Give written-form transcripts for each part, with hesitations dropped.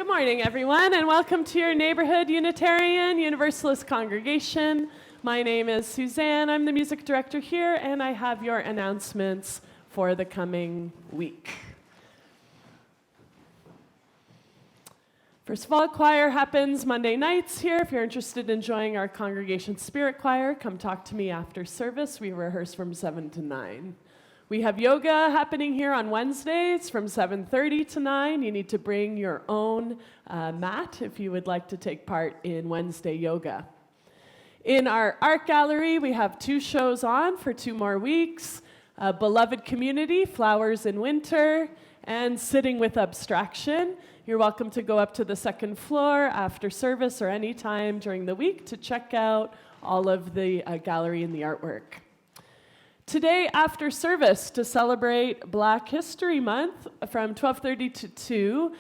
Good morning, everyone, and welcome to your neighborhood Unitarian Universalist congregation. My name is Susanne. I'm the music director here, and I have your announcements for the coming week. First of all, choir happens Monday nights here. If you're interested in joining our congregation spirit choir, come talk to me after service. We rehearse from 7 to 9. We have yoga happening here on Wednesdays from 7:30 to 9. You need to bring your own mat if you would like to take part in Wednesday yoga. In our art gallery, we have 2 shows on for 2 more weeks. Beloved Community, Flowers in Winter, and Sitting with Abstraction. You're welcome to go up to the 2nd floor after service or any time during the week to check out all of the gallery and the artwork. Today, after service, to celebrate Black History Month from 12:30 to 2,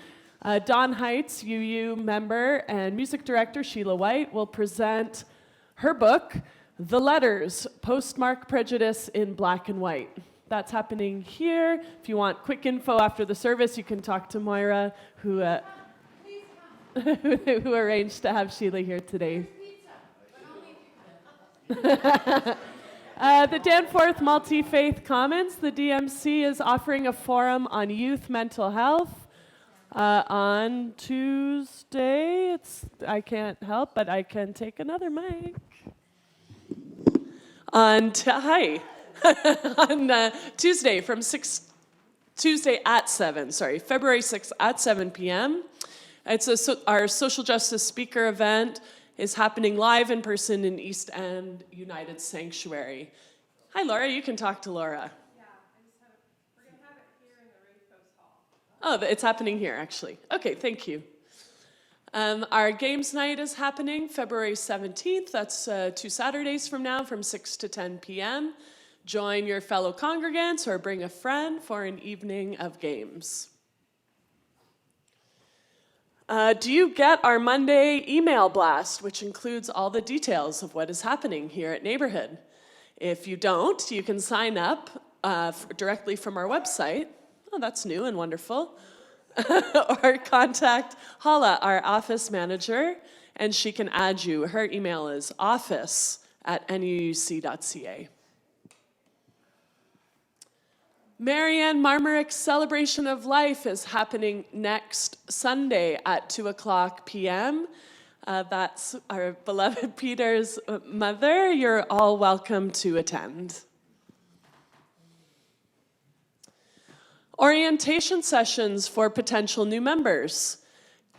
Don Heights, UU member and music director Sheila White will present her book, The Letters, Postmark Prejudice in Black and White. That's happening here. If you want quick info after the service, you can talk to Moira, who arranged to have Sheila here today. The Danforth Multi-Faith Commons, the DMC, is offering a forum on youth mental health on Tuesday. I can't help, but I can take another mic. On Tuesday from February 6th at 7 p.m. It's our social justice speaker event is happening live in person in East End United Sanctuary. Hi, Laura. You can talk to Laura. Yeah, we're going to have it here in the Raincoast Hall. Oh, it's happening here, actually. Okay, thank you. Our games night is happening February 17th. That's 2 Saturdays from now from 6 to 10 p.m. Join your fellow congregants or bring a friend for an evening of games. Do you get our Monday email blast, which includes all the details of what is happening here at Neighborhood? If you don't, you can sign up directly from our website. Oh, that's new and wonderful. Or contact Hala, our office manager, and she can add you. Her email is office@nuuc.ca. Marianne Marmarick's Celebration of Life is happening next Sunday at 2:00 p.m. That's our beloved Peter's mother. You're all welcome to attend. Orientation sessions for potential new members.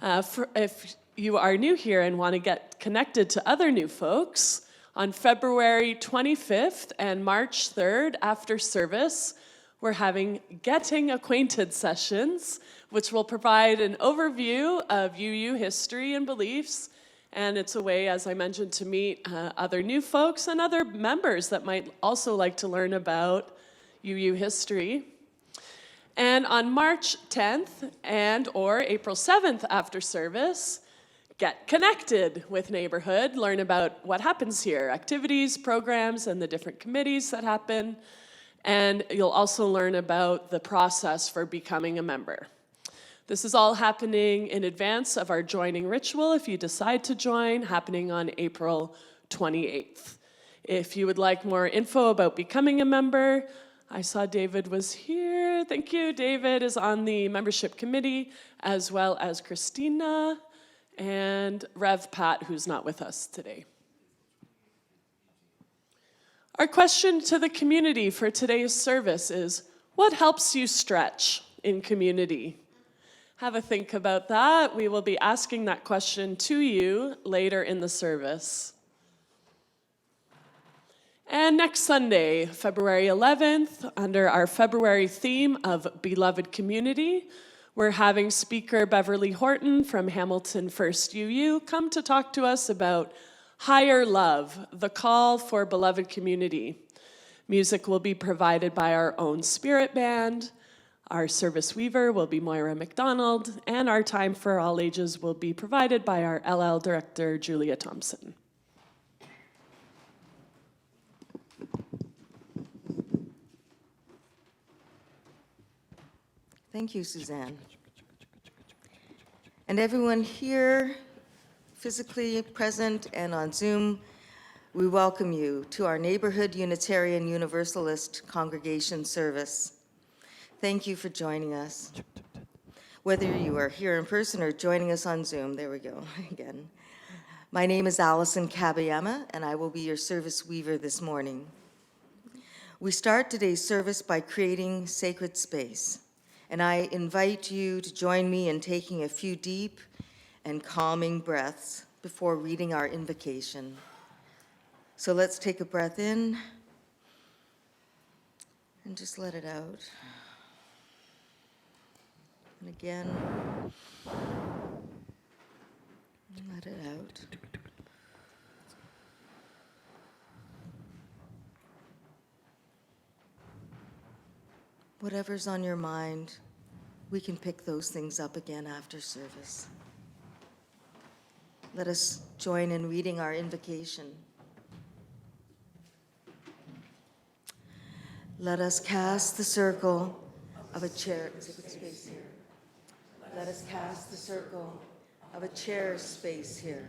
If you are new here and want to get connected to other new folks, on February 25th and March 3rd after service, we're having Getting Acquainted sessions, which will provide an overview of UU history and beliefs. And it's a way, as I mentioned, to meet other new folks and other members that might also like to learn about UU history. And on March 10th and or April 7th after service, get connected with Neighborhood, learn about what happens here, activities, programs, and the different committees that happen. And you'll also learn about the process for becoming a member. This is all happening in advance of our joining ritual, if you decide to join, happening on April 28th. If you would like more info about becoming a member, I saw David was here. Thank you. David is on the membership committee, as well as Christina and Rev Pat, who's not with us today. Our question to the community for today's service is, what helps you stretch in community? Have a think about that. We will be asking that question to you later in the service. And next Sunday, February 11th, under our February theme of Beloved Community, we're having speaker Beverly Horton from Hamilton First UU come to talk to us about Higher Love, the call for beloved community. Music will be provided by our own spirit band. Our service weaver will be Moira McDonald, and our time for all ages will be provided by our LL director, Julia Thompson. Thank you, Suzanne. And everyone here, physically present and on Zoom, we welcome you to our Neighborhood Unitarian Universalist Congregation service. Thank you for joining us. Whether you are here in person or joining us on Zoom, there we go again. My name is Allison Kabayama, and I will be your service weaver this morning. We start today's service by creating sacred space, and I invite you to join me in taking a few deep and calming breaths before reading our invocation. So let's take a breath in and just let it out. And again, let it out. Whatever's on your mind, we can pick those things up again after service. Let us join in reading our invocation. Let us cast the circle of a chair. Space here. Let us cast the circle of a chair space here.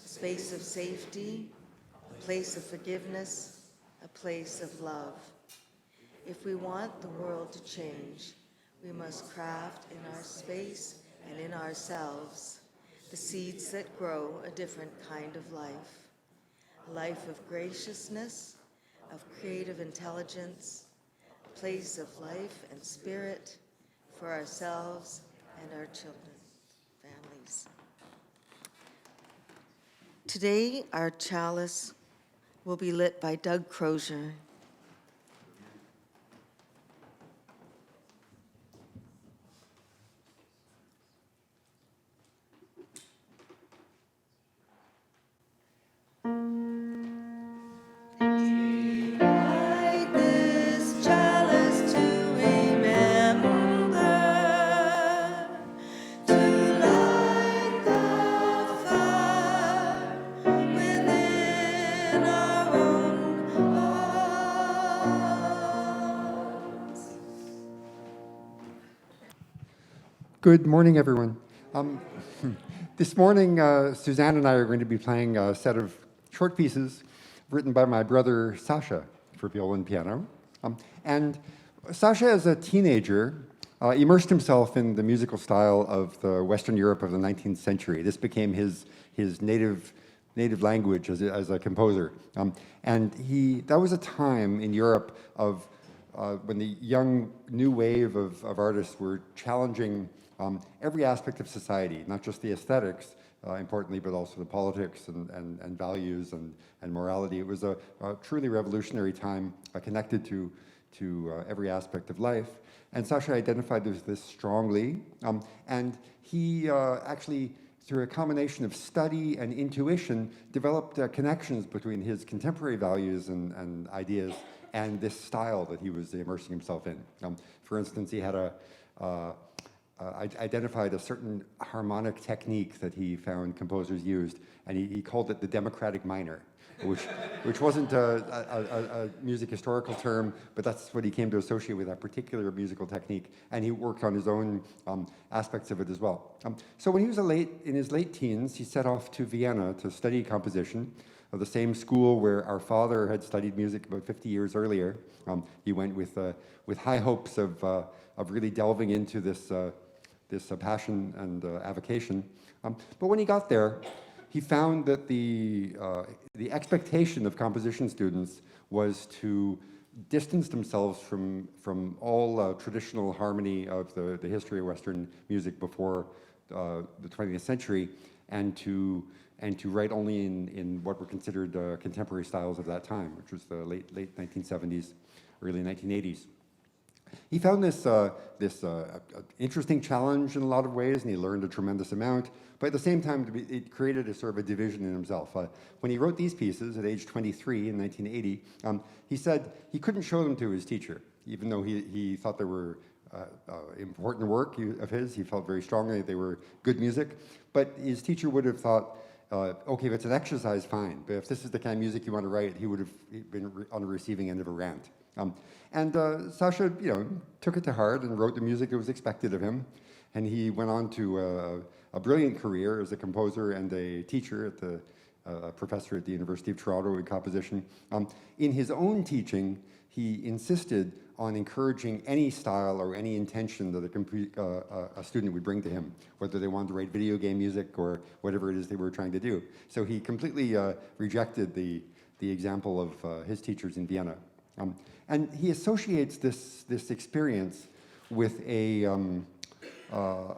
A space of safety, a place of forgiveness, a place of love. If we want the world to change, we must craft in our space and in ourselves the seeds that grow a different kind of life. A life of graciousness, of creative intelligence, a place of life and spirit for ourselves and our children, families. Today, our chalice will be lit by Doug Crozier. Good morning, everyone. This morning, Susanne and I are going to be playing a set of short pieces written by my brother Sasha for viola and piano. And Sasha, as a teenager, immersed himself in the musical style of the Western Europe of the 19th century. This became his native language as a composer. And that was a time in Europe of when the young new wave of artists were challenging every aspect of society, not just the aesthetics, importantly, but also the politics and values and morality. It was a truly revolutionary time connected to every aspect of life. And Sasha identified with this strongly. And he actually, through a combination of study and intuition, developed connections between his contemporary values and ideas and this style that he was immersing himself in. For instance, he had identified a certain harmonic technique that he found composers used, and he called it the democratic minor, which wasn't a music historical term, but that's what he came to associate with that particular musical technique, and he worked on his own aspects of it as well. So when he was in his late teens, he set off to Vienna to study composition, of the same school where our father had studied music about 50 years earlier. He went with high hopes of really delving into this passion and avocation. But when he got there, he found that the expectation of composition students was to distance themselves from all traditional harmony of the history of Western music before the 20th century, and to write only in what were considered contemporary styles of that time, which was the late 1970s, early 1980s. He found this interesting challenge in a lot of ways, and he learned a tremendous amount. But at the same time, it created a sort of a division in himself. When he wrote these pieces at age 23 in 1980, he said he couldn't show them to his teacher, even though he thought they were important work of his. He felt very strongly that they were good music. But his teacher would have thought, okay, if it's an exercise, fine. But if this is the kind of music you want to write, he would have been on the receiving end of a rant. And Sasha, took it to heart and wrote the music that was expected of him. And he went on to a brilliant career as a composer and a teacher at the professor at the University of Toronto in composition. In his own teaching, he insisted on encouraging any style or any intention that a student would bring to him, whether they wanted to write video game music or whatever it is they were trying to do. So he completely rejected the example of his teachers in Vienna. And he associates this experience with a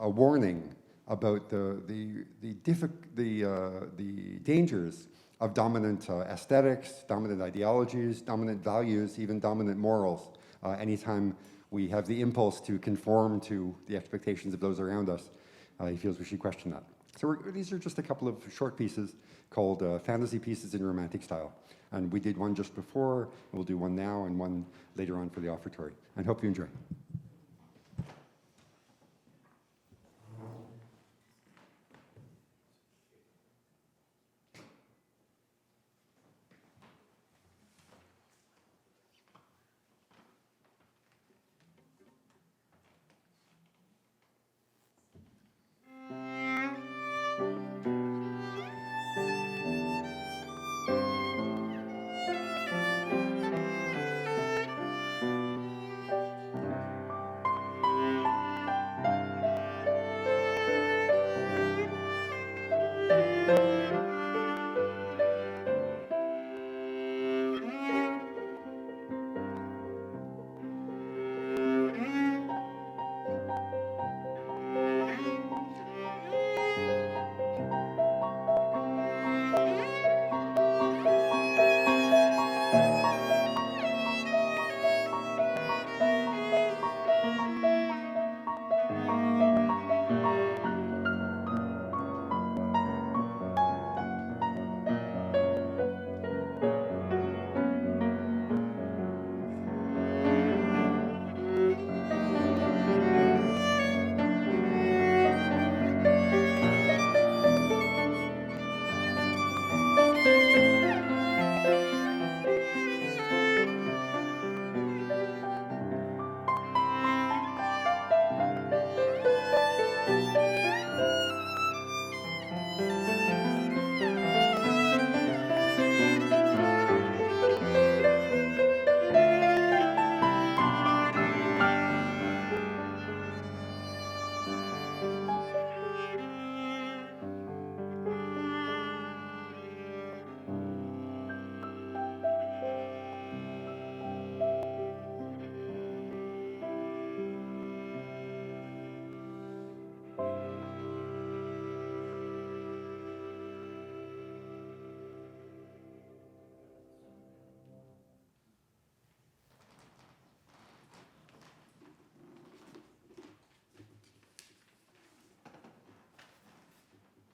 warning about the dangers of dominant aesthetics, dominant ideologies, dominant values, even dominant morals. Anytime we have the impulse to conform to the expectations of those around us, he feels we should question that. So these are just a couple of short pieces called fantasy pieces in romantic style. And we did one just before, and we'll do one now and one later on for the offertory. And hope you enjoy.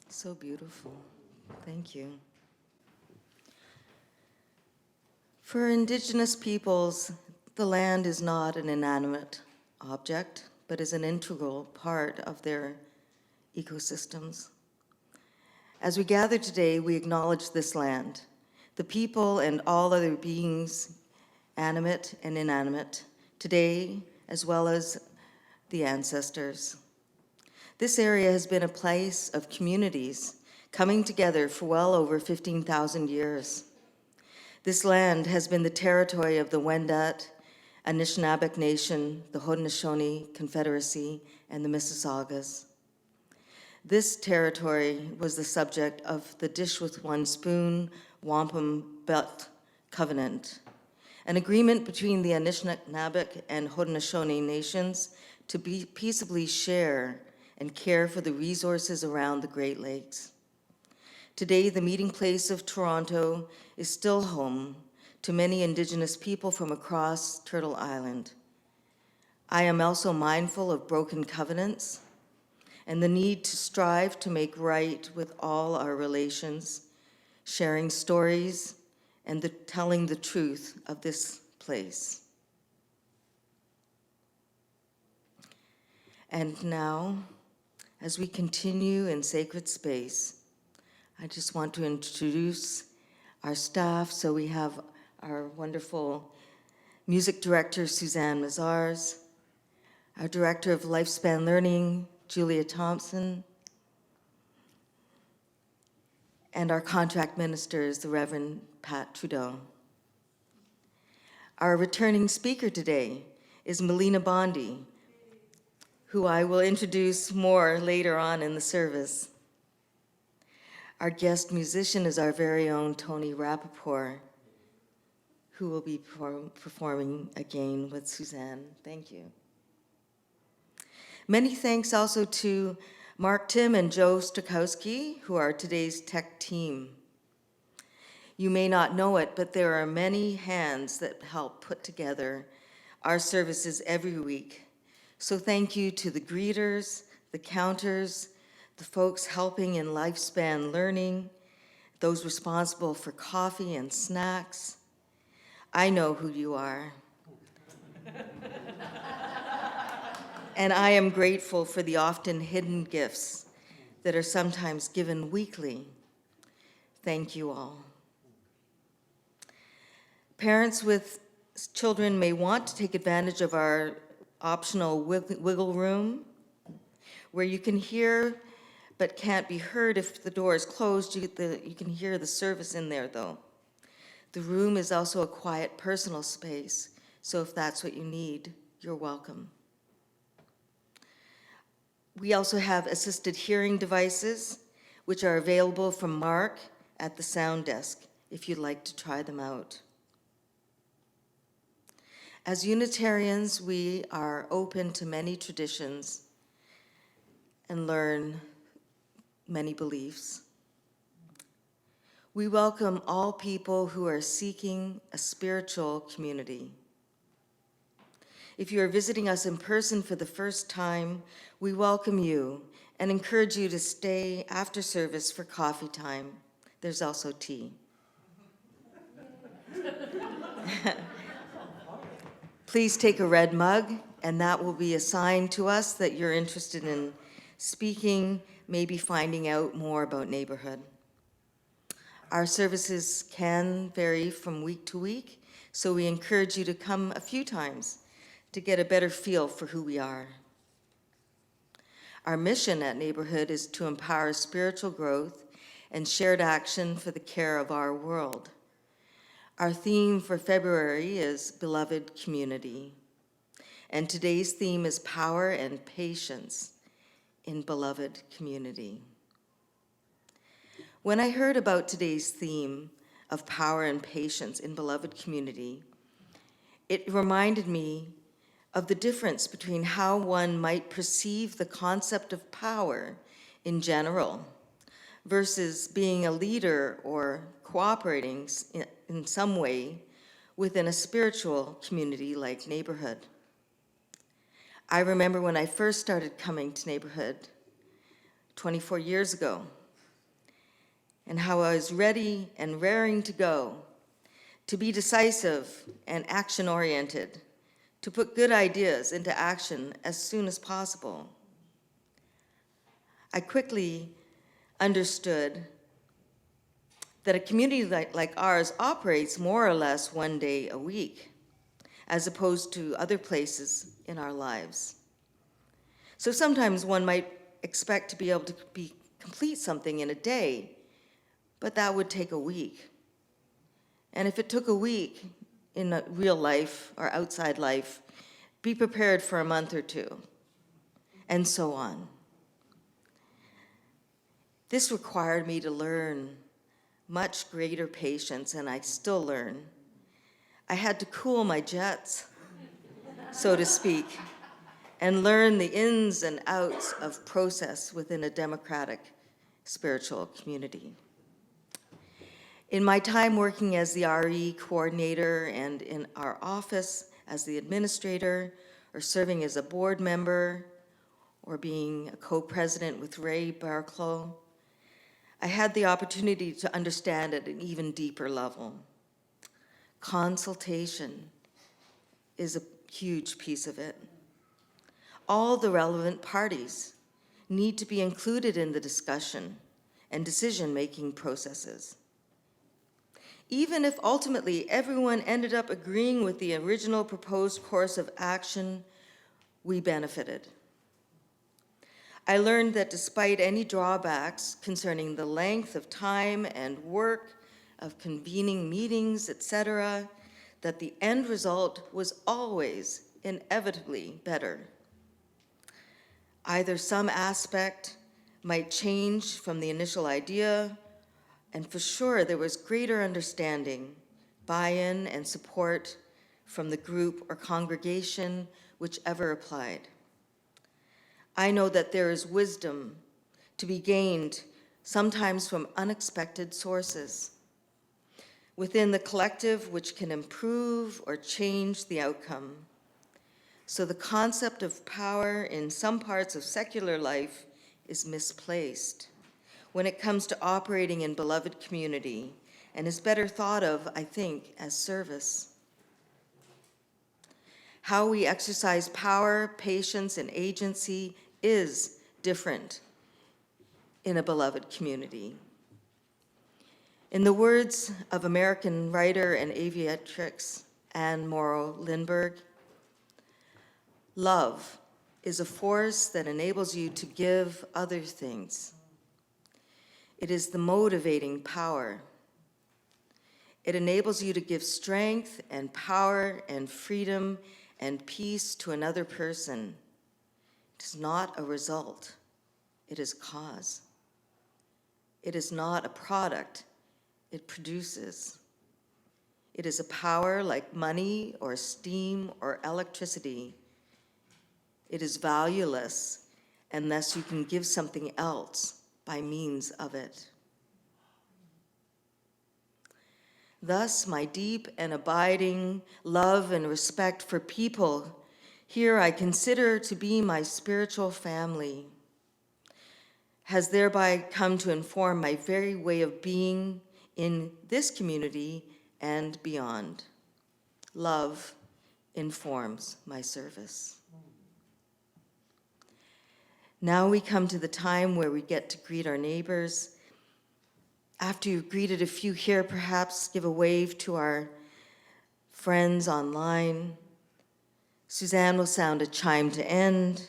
So beautiful. Thank you. For Indigenous peoples, the land is not an inanimate object, but is an integral part of their ecosystems. As we gather today, we acknowledge this land, the people and all other beings, animate and inanimate, today as well as the ancestors. This area has been a place of communities coming together for well over 15,000 years. This land has been the territory of the Wendat, Anishinaabeg Nation, the Haudenosaunee Confederacy, and the Mississaugas. This territory was the subject of the Dish with One Spoon Wampum Belt Covenant, an agreement between the Anishinaabeg and Haudenosaunee nations to peaceably share and care for the resources around the Great Lakes. Today, the meeting place of Toronto is still home to many Indigenous people from across Turtle Island. I am also mindful of broken covenants and the need to strive to make right with all our relations, sharing stories and telling the truth of this place. And now, as we continue in sacred space, I just want to introduce our staff. So we have our wonderful music director, Susanne Maziarz, our director of lifespan learning, Julia Thompson, and our contract minister is the Reverend Pat Trudeau. Our returning speaker today is Melina Bondy, who I will introduce more later on in the service. Our guest musician is our very own Tony Rapoport, who will be performing again with Susanne. Thank you. Many thanks also to Mark Tim and Joe Stokowski, who are today's tech team. You may not know it, but there are many hands that help put together our services every week. So thank you to the greeters, the counters, the folks helping in lifespan learning, those responsible for coffee and snacks. I know who you are. And I am grateful for the often hidden gifts that are sometimes given weekly. Thank you all. Parents with children may want to take advantage of our optional wiggle room, where you can hear but can't be heard if the door is closed. You can hear the service in there, though. The room is also a quiet, personal space, so if that's what you need, you're welcome. We also have assisted hearing devices, which are available from Mark at the sound desk, if you'd like to try them out. As Unitarians, we are open to many traditions and learn many beliefs. We welcome all people who are seeking a spiritual community. If you are visiting us in person for the first time, we welcome you and encourage you to stay after service for coffee time. There's also tea. Please take a red mug, and that will be a sign to us that you're interested in speaking, maybe finding out more about neighborhood. Our services can vary from week to week, so we encourage you to come a few times to get a better feel for who we are. Our mission at Neighborhood is to empower spiritual growth and shared action for the care of our world. Our theme for February is Beloved Community, and today's theme is Power and Patience in Beloved Community. When I heard about today's theme of power and patience in beloved community, it reminded me of the difference between how one might perceive the concept of power in general versus being a leader or cooperating in some way within a spiritual community like Neighborhood. I remember when I first started coming to Neighborhood 24 years ago, and how I was ready and raring to go, to be decisive and action-oriented, to put good ideas into action as soon as possible. I quickly understood that a community like ours operates more or less one day a week, as opposed to other places in our lives. So sometimes one might expect to be able to complete something in a day, but that would take a week. And if it took a week in real life or outside life, be prepared for a month or two, and so on. This required me to learn much greater patience, and I still learn. I had to cool my jets, so to speak, and learn the ins and outs of process within a democratic spiritual community. In my time working as the RE coordinator and in our office as the administrator, or serving as a board member, or being a co-president with Ray Barclough, I had the opportunity to understand at an even deeper level. Consultation is a huge piece of it. All the relevant parties need to be included in the discussion and decision-making processes. Even if ultimately everyone ended up agreeing with the original proposed course of action, we benefited. I learned that despite any drawbacks concerning the length of time and work of convening meetings, etc., that the end result was always inevitably better. Either some aspect might change from the initial idea, and for sure there was greater understanding, buy-in, and support from the group or congregation, whichever applied. I know that there is wisdom to be gained, sometimes from unexpected sources, within the collective, which can improve or change the outcome. So the concept of power in some parts of secular life is misplaced when it comes to operating in beloved community, and is better thought of, I think, as service. How we exercise power, patience, and agency is different in a beloved community. In the words of American writer and aviatrix Anne Morrow Lindbergh, love is a force that enables you to give other things. It is the motivating power. It enables you to give strength and power and freedom and peace to another person. It is not a result, it is cause. It is not a product, it produces. It is a power like money or steam or electricity. It is valueless unless you can give something else by means of it. Thus, my deep and abiding love and respect for people here I consider to be my spiritual family has thereby come to inform my very way of being in this community and beyond. Love informs my service. Now we come to the time where we get to greet our neighbors. After you've greeted a few here, perhaps give a wave to our friends online. Susanne will sound a chime to end.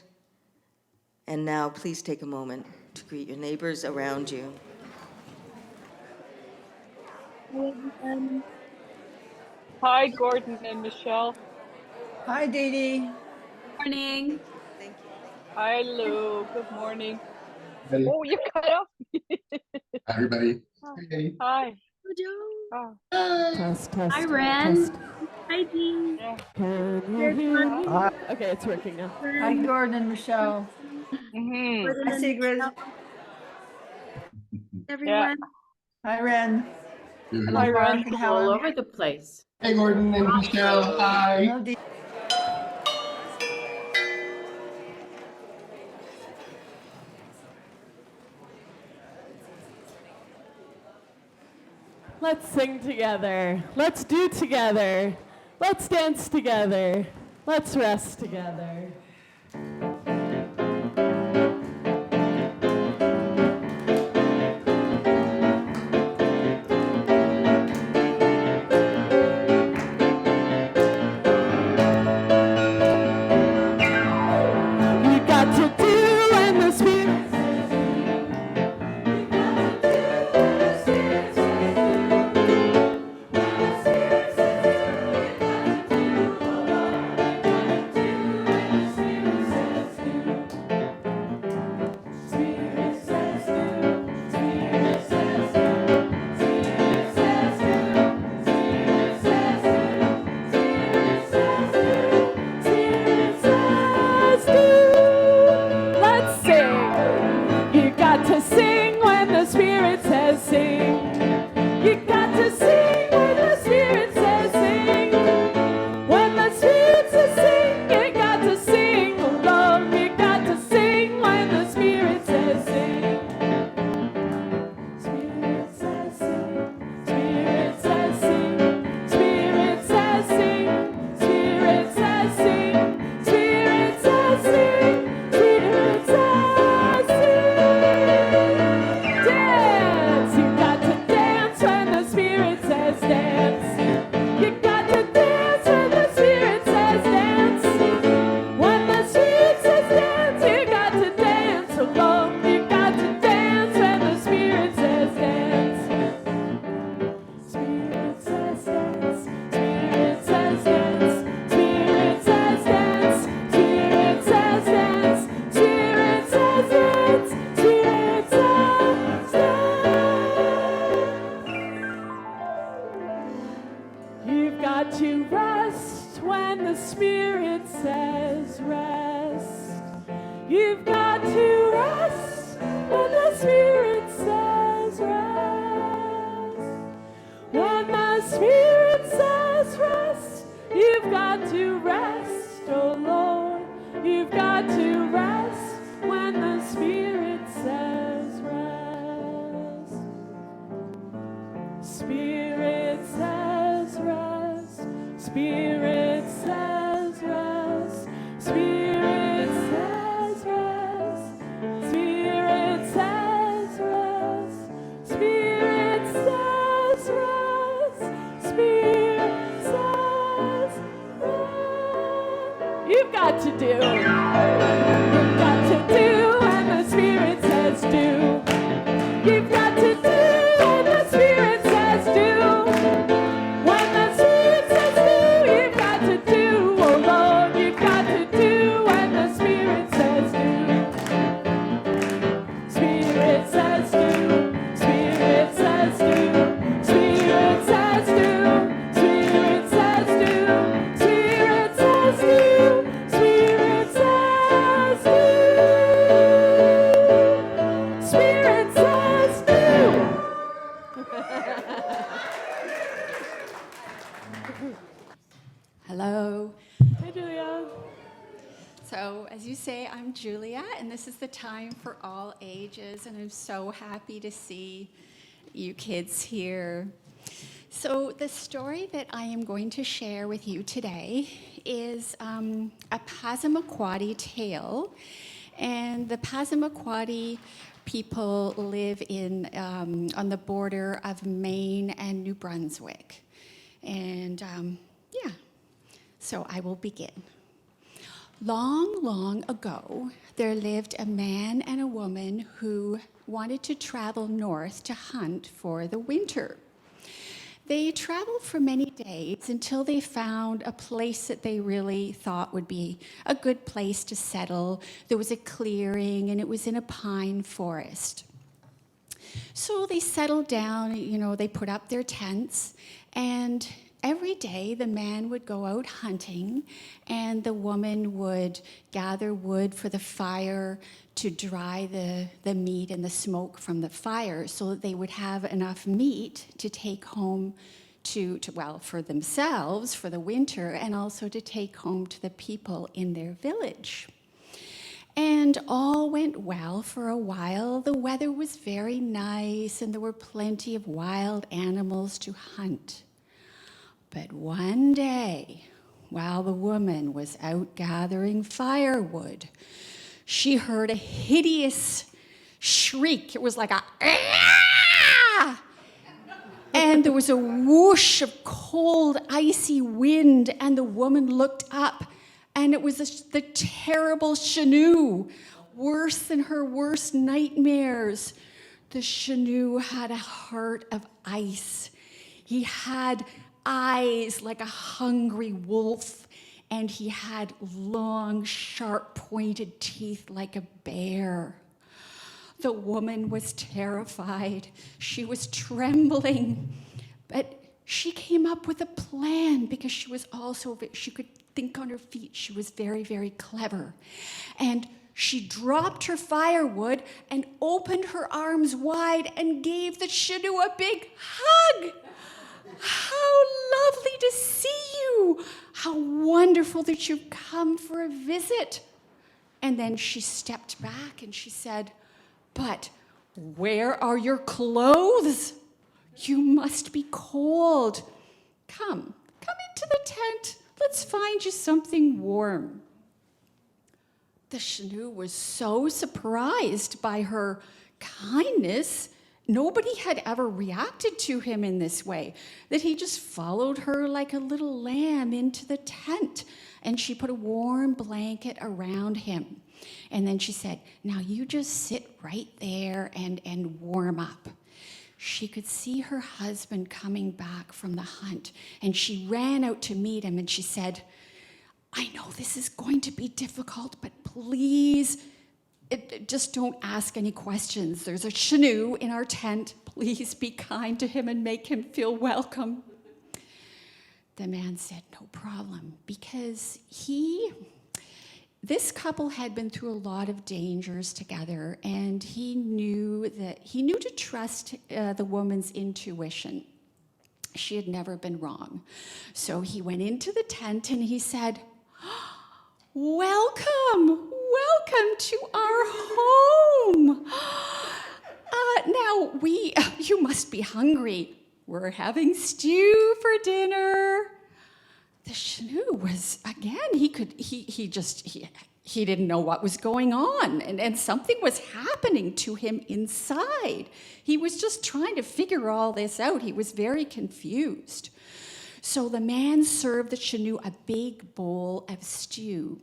And now please take a moment to greet your neighbors around you. Hi, Gordon and Michelle. Hi, Dee Dee. Morning. Hi, Lou. Good morning. Hey, Oh, you cut off. everybody. Hey. Hi. Hello. Oh, Test, Hi, test, Ren. test. Hi, Dee. yeah. Can you There's hear one. me? Hi. Okay, it's working now. Hi, Gordon and Michelle. Mm-hmm. Gordon Hi, and Sigrid. Michelle, Yeah. everyone. Hi, Ren. Good. Hello, Hi, Mark Ren. and All Helen. over the place. Hey, Gordon and Michelle. Hi. Hello, Dee. Let's sing together. Let's do together. Let's dance together. Let's rest together. You got to do when the spirit says you. You got to do when the spirit says you. When the spirit says do, you got to do. Oh Lord, you got to do when the spirit says do. Spirit says do. Spirit says do. Spirit says do. Spirit says do. Spirit says do. Spirit says do. Let's sing. You got to sing when the Spirit says sing. You got to sing when the Spirit says sing. When the Spirit says sing, you got to sing. Oh Lord, you got to sing when the Spirit says sing. Spirit says sing. Spirit says sing. Spirit says sing. Spirit says sing. Spirit says sing. Spirit says sing. Dance. You got to You've got to rest, oh Lord. You've got to rest when the Spirit says rest. Spirit says rest. Spirit says rest. Spirit says rest. Spirit says rest. Spirit says rest. Spirit says rest. You've got to do. You've got to do when the Spirit says do. You've got to do when the Spirit says do. When the Spirit says do, you've got to do. Oh Lord, you've got to do when the Spirit says do. Spirit says do. Spirit says do. Spirit says do. Spirit says do. Spirit says do. Spirit says do. Spirit says do. Hello. Hey, Julia. So, as you say, I'm Julia, and this is the time for all ages, and I'm so happy to see you kids here. So, the story that I am going to share with you today is a Passamaquoddy tale, and the Passamaquoddy people live in on the border of Maine and New Brunswick, and yeah. So I will begin. Long, long ago, there lived a man and a woman who wanted to travel north to hunt for the winter. They traveled for many days until they found a place that they really thought would be a good place to settle. There was a clearing, and it was in a pine forest. So they settled down, they put up their tents, and every day the man would go out hunting, and the woman would gather wood for the fire to dry the meat and the smoke from the fire so that they would have enough meat to take home for themselves for the winter, and also to take home to the people in their village. And all went well for a while. The weather was very nice, and there were plenty of wild animals to hunt. But one day, while the woman was out gathering firewood, she heard a hideous shriek. It was like a "Ah!" And there was a whoosh of cold, icy wind, and the woman looked up, and it was the terrible Shanu, worse than her worst nightmares. The Shanu had a heart of ice. He had eyes like a hungry wolf, and he had long, sharp, pointed teeth like a bear. The woman was terrified. She was trembling, but she came up with a plan because she could think on her feet. She was very, very clever. And she dropped her firewood and opened her arms wide and gave the Shanu a big hug. How lovely to see you. How wonderful that you've come for a visit. And then she stepped back and she said, "But where are your clothes? You must be cold. Come into the tent. Let's find you something warm." The Shanu was so surprised by her kindness. Nobody had ever reacted to him in this way, that he just followed her like a little lamb into the tent, and she put a warm blanket around him. And then she said, "Now you just sit right there and warm up." She could see her husband coming back from the hunt, and she ran out to meet him, and she said, "I know this is going to be difficult, but please, just don't ask any questions. There's a Shanu in our tent. Please be kind to him and make him feel welcome." The man said, "No problem," because this couple had been through a lot of dangers together, and he knew to trust the woman's intuition. She had never been wrong. So he went into the tent and he said, welcome, welcome to our home. Now, you must be hungry. We're having stew for dinner. The Shanu was, again, he didn't know what was going on, and something was happening to him inside. He was just trying to figure all this out. He was very confused. So the man served the Shanu a big bowl of stew.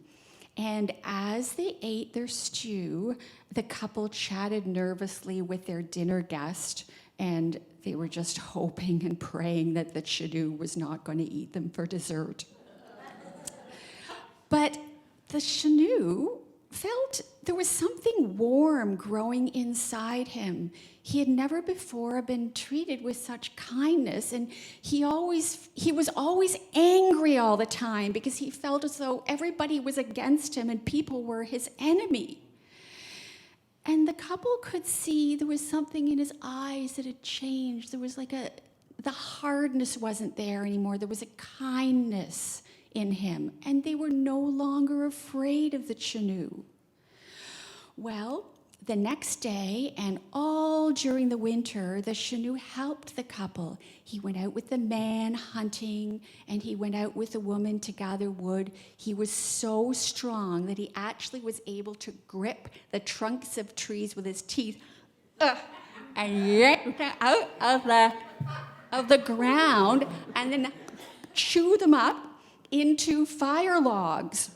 And as they ate their stew, the couple chatted nervously with their dinner guest, and they were just hoping and praying that the Shanu was not going to eat them for dessert. But the Shanu felt there was something warm growing inside him. He had never before been treated with such kindness, and he was always angry all the time because he felt as though everybody was against him and people were his enemy. And the couple could see there was something in his eyes that had changed. There was the hardness wasn't there anymore. There was a kindness in him, and they were no longer afraid of the Shanu. Well, the next day and all during the winter, the Shanu helped the couple. He went out with the man hunting, and he went out with the woman to gather wood. He was so strong that he actually was able to grip the trunks of trees with his teeth and yank them out of the ground and then chew them up into fire logs.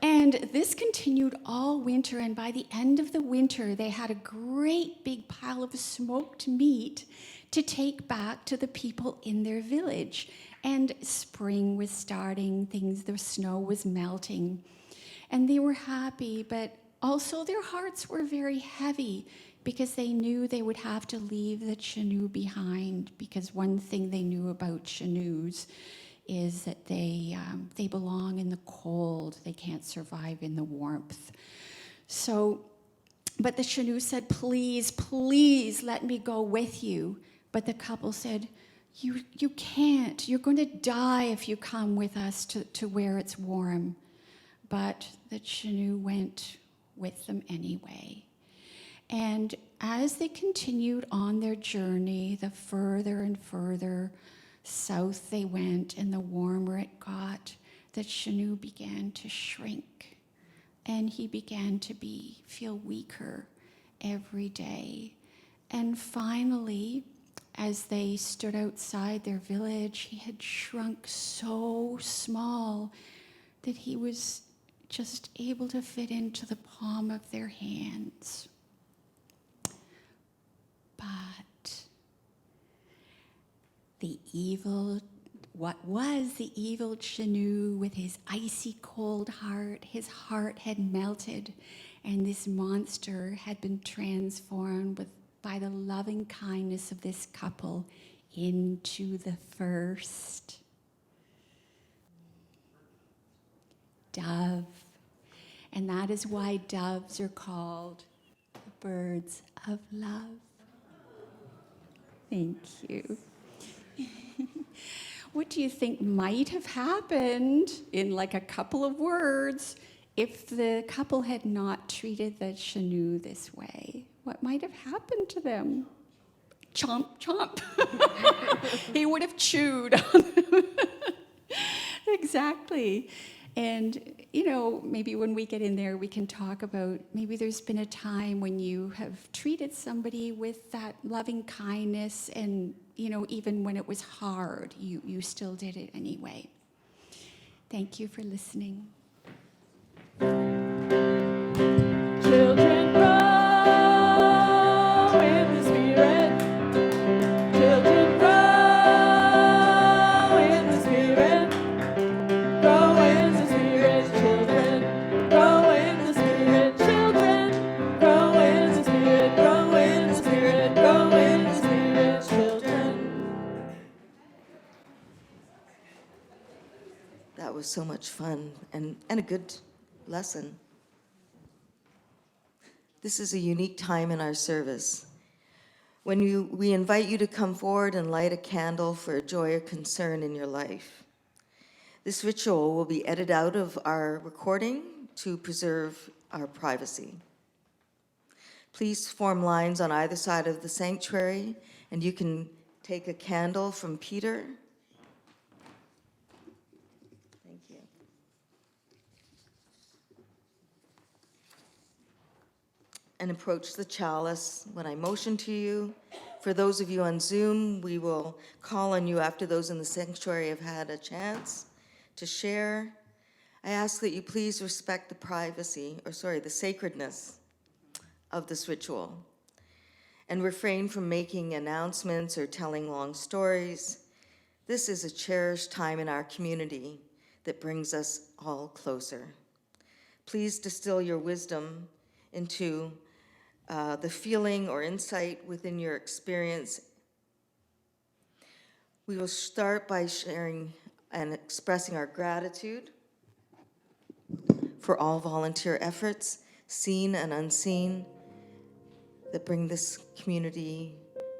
And this continued all winter, and by the end of the winter, they had a great big pile of smoked meat to take back to the people in their village. And spring was starting, the snow was melting, and they were happy, but also their hearts were very heavy because they knew they would have to leave the Shanu behind, because one thing they knew about Shanus is that they belong in the cold. They can't survive in the warmth. So, but the Shanu said, please, please let me go with you. But the couple said, you can't. You're going to die if you come with us to where it's warm. But the Shanu went with them anyway. And as they continued on their journey, the further and further south they went, and the warmer it got, the Shanu began to shrink, and he began to feel weaker every day. And finally, as they stood outside their village, he had shrunk so small that he was just able to fit into the palm of their hands. But what was the evil Shanu with his icy cold heart? His heart had melted, and this monster had been transformed by the loving kindness of this couple into the first dove. And that is why doves are called the birds of love. Thank you. What do you think might have happened in a couple of words if the couple had not treated the Shanu this way? What might have happened to them? Chomp, chomp. He would have chewed on them. Exactly. And, maybe when we get in there, we can talk about maybe there's been a time when you have treated somebody with that loving kindness, and, even when it was hard, you still did it anyway. Thank you for listening. Children grow in the Spirit. Children grow in the Spirit. Grow in the Spirit. Children grow in the Spirit. Children grow in the Spirit. Grow in the Spirit. Grow in the Spirit. Children. That was so much fun and a good lesson. This is a unique time in our service. We invite you to come forward and light a candle for a joy or concern in your life. This ritual will be edited out of our recording to preserve our privacy. Please form lines on either side of the sanctuary, and you can take a candle from Peter. Thank you. And approach the chalice when I motion to you. For those of you on Zoom, we will call on you after those in the sanctuary have had a chance to share. I ask that you please respect the sacredness of this ritual and refrain from making announcements or telling long stories. This is a cherished time in our community that brings us all closer. Please distill your wisdom into the feeling or insight within your experience. We will start by sharing and expressing our gratitude for all volunteer efforts, seen and unseen, that bring this community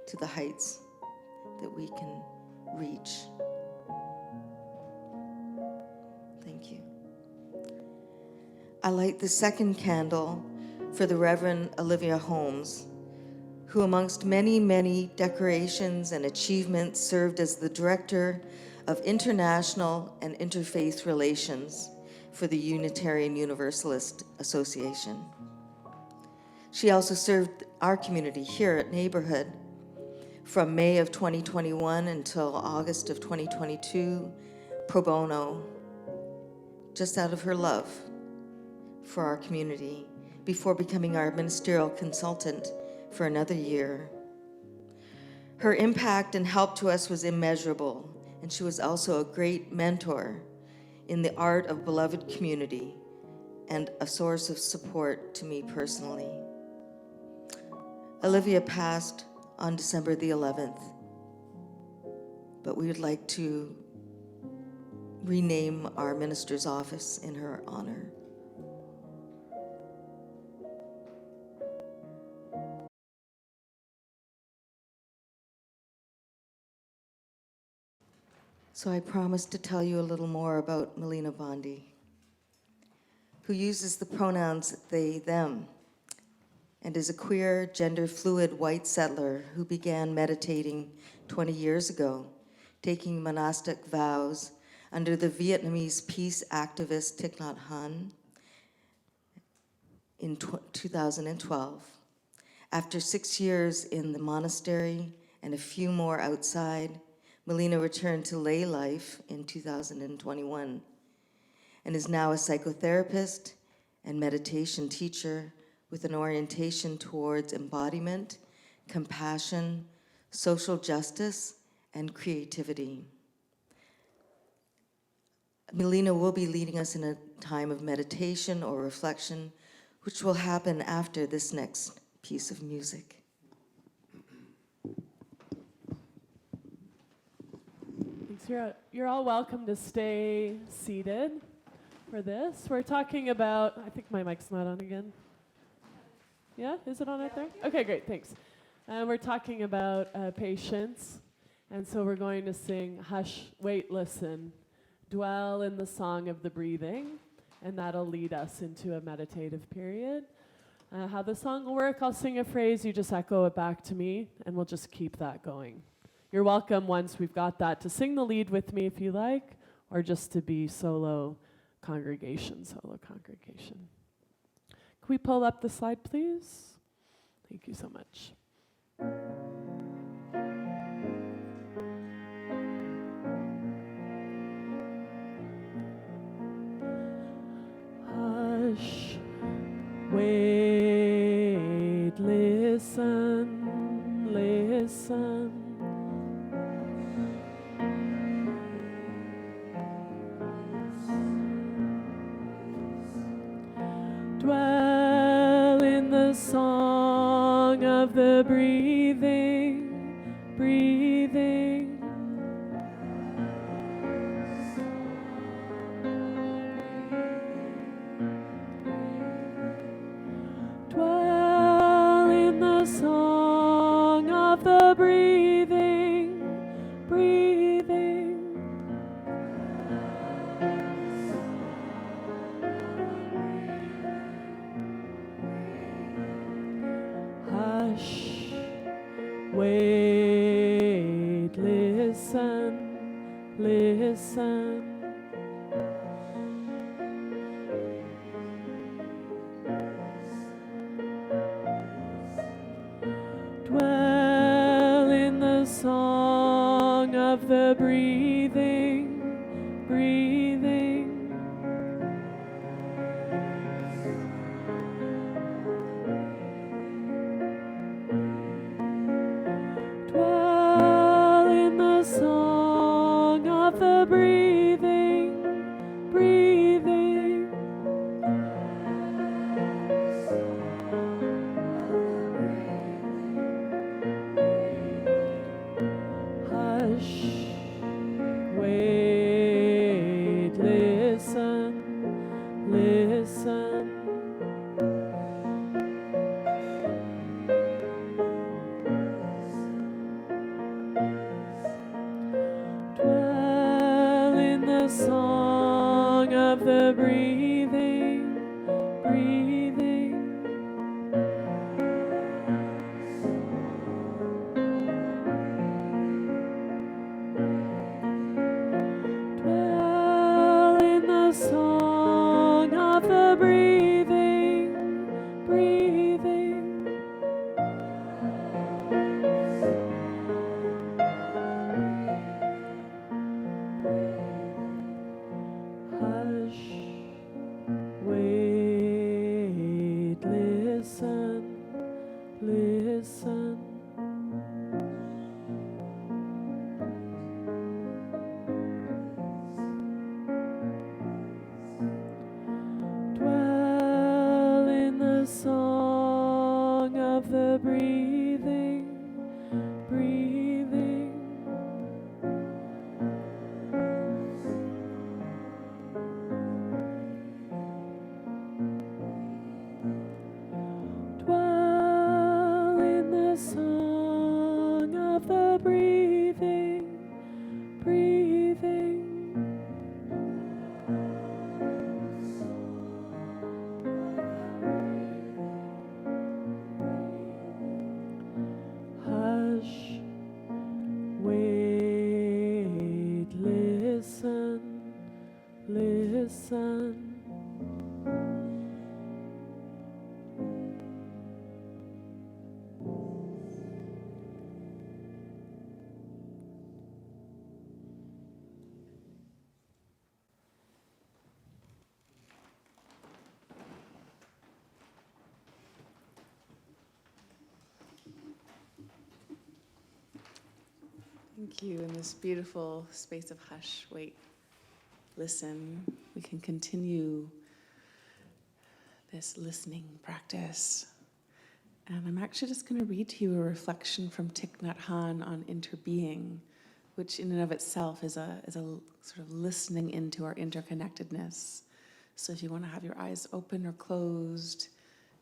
to the heights that we can reach. Thank you. I light the second candle for the Reverend Olivia Holmes, who amongst many, many decorations and achievements served as the Director of International and Interfaith Relations for the Unitarian Universalist Association. She also served our community here at Neighborhood from May of 2021 until August of 2022, pro bono, just out of her love for our community, before becoming our ministerial consultant for another year. Her impact and help to us was immeasurable, and she was also a great mentor in the art of beloved community and a source of support to me personally. Olivia passed on December the 11th, but we would like to rename our minister's office in her honor. So I promised to tell you a little more about Melina Bondy, who uses the pronouns they, them, and is a queer, gender-fluid white settler who began meditating 20 years ago, taking monastic vows under the Vietnamese peace activist Thich Nhat Hanh in 2012. After 6 years in the monastery and a few more outside, Melina returned to lay life in 2021 and is now a psychotherapist and meditation teacher with an orientation towards embodiment, compassion, social justice, and creativity. Melina will be leading us in a time of meditation or reflection, which will happen after this next piece of music. You're all welcome to stay seated for this. We're talking about, I think my mic's not on again. Yeah, is it on out there? Okay, great, thanks. We're talking about patience, and so we're going to sing Hush, Wait, Listen, Dwell in the Song of the Breathing, and that'll lead us into a meditative period. How the song will work, I'll sing a phrase, you just echo it back to me, and we'll just keep that going. You're welcome, once we've got that, to sing the lead with me if you like, or just to be solo congregation. Can we pull up the slide, please? Thank you so much. Hush, wait, listen, listen. Dwell in the song of the breathing, breathing. Dwell in the song of Wait, listen, listen. Dwell in the song of the breathing, breathing. Dwell in the song of the breathing, breathing. Hush, wait, listen, listen. Dwell in the song of the breathing, breathing. Dwell in the song of the breathing, breathing. Hush, wait, listen, listen. Dwell in the song of the breathing, breathing. Dwell in the song of the breathing, breathing. Hush, wait, listen, listen. Thank you. In this beautiful space of hush, wait, listen, we can continue this listening practice. And I'm actually just going to read to you a reflection from Thich Nhat Hanh on interbeing, which in and of itself is a sort of listening into our interconnectedness. So if you want to have your eyes open or closed,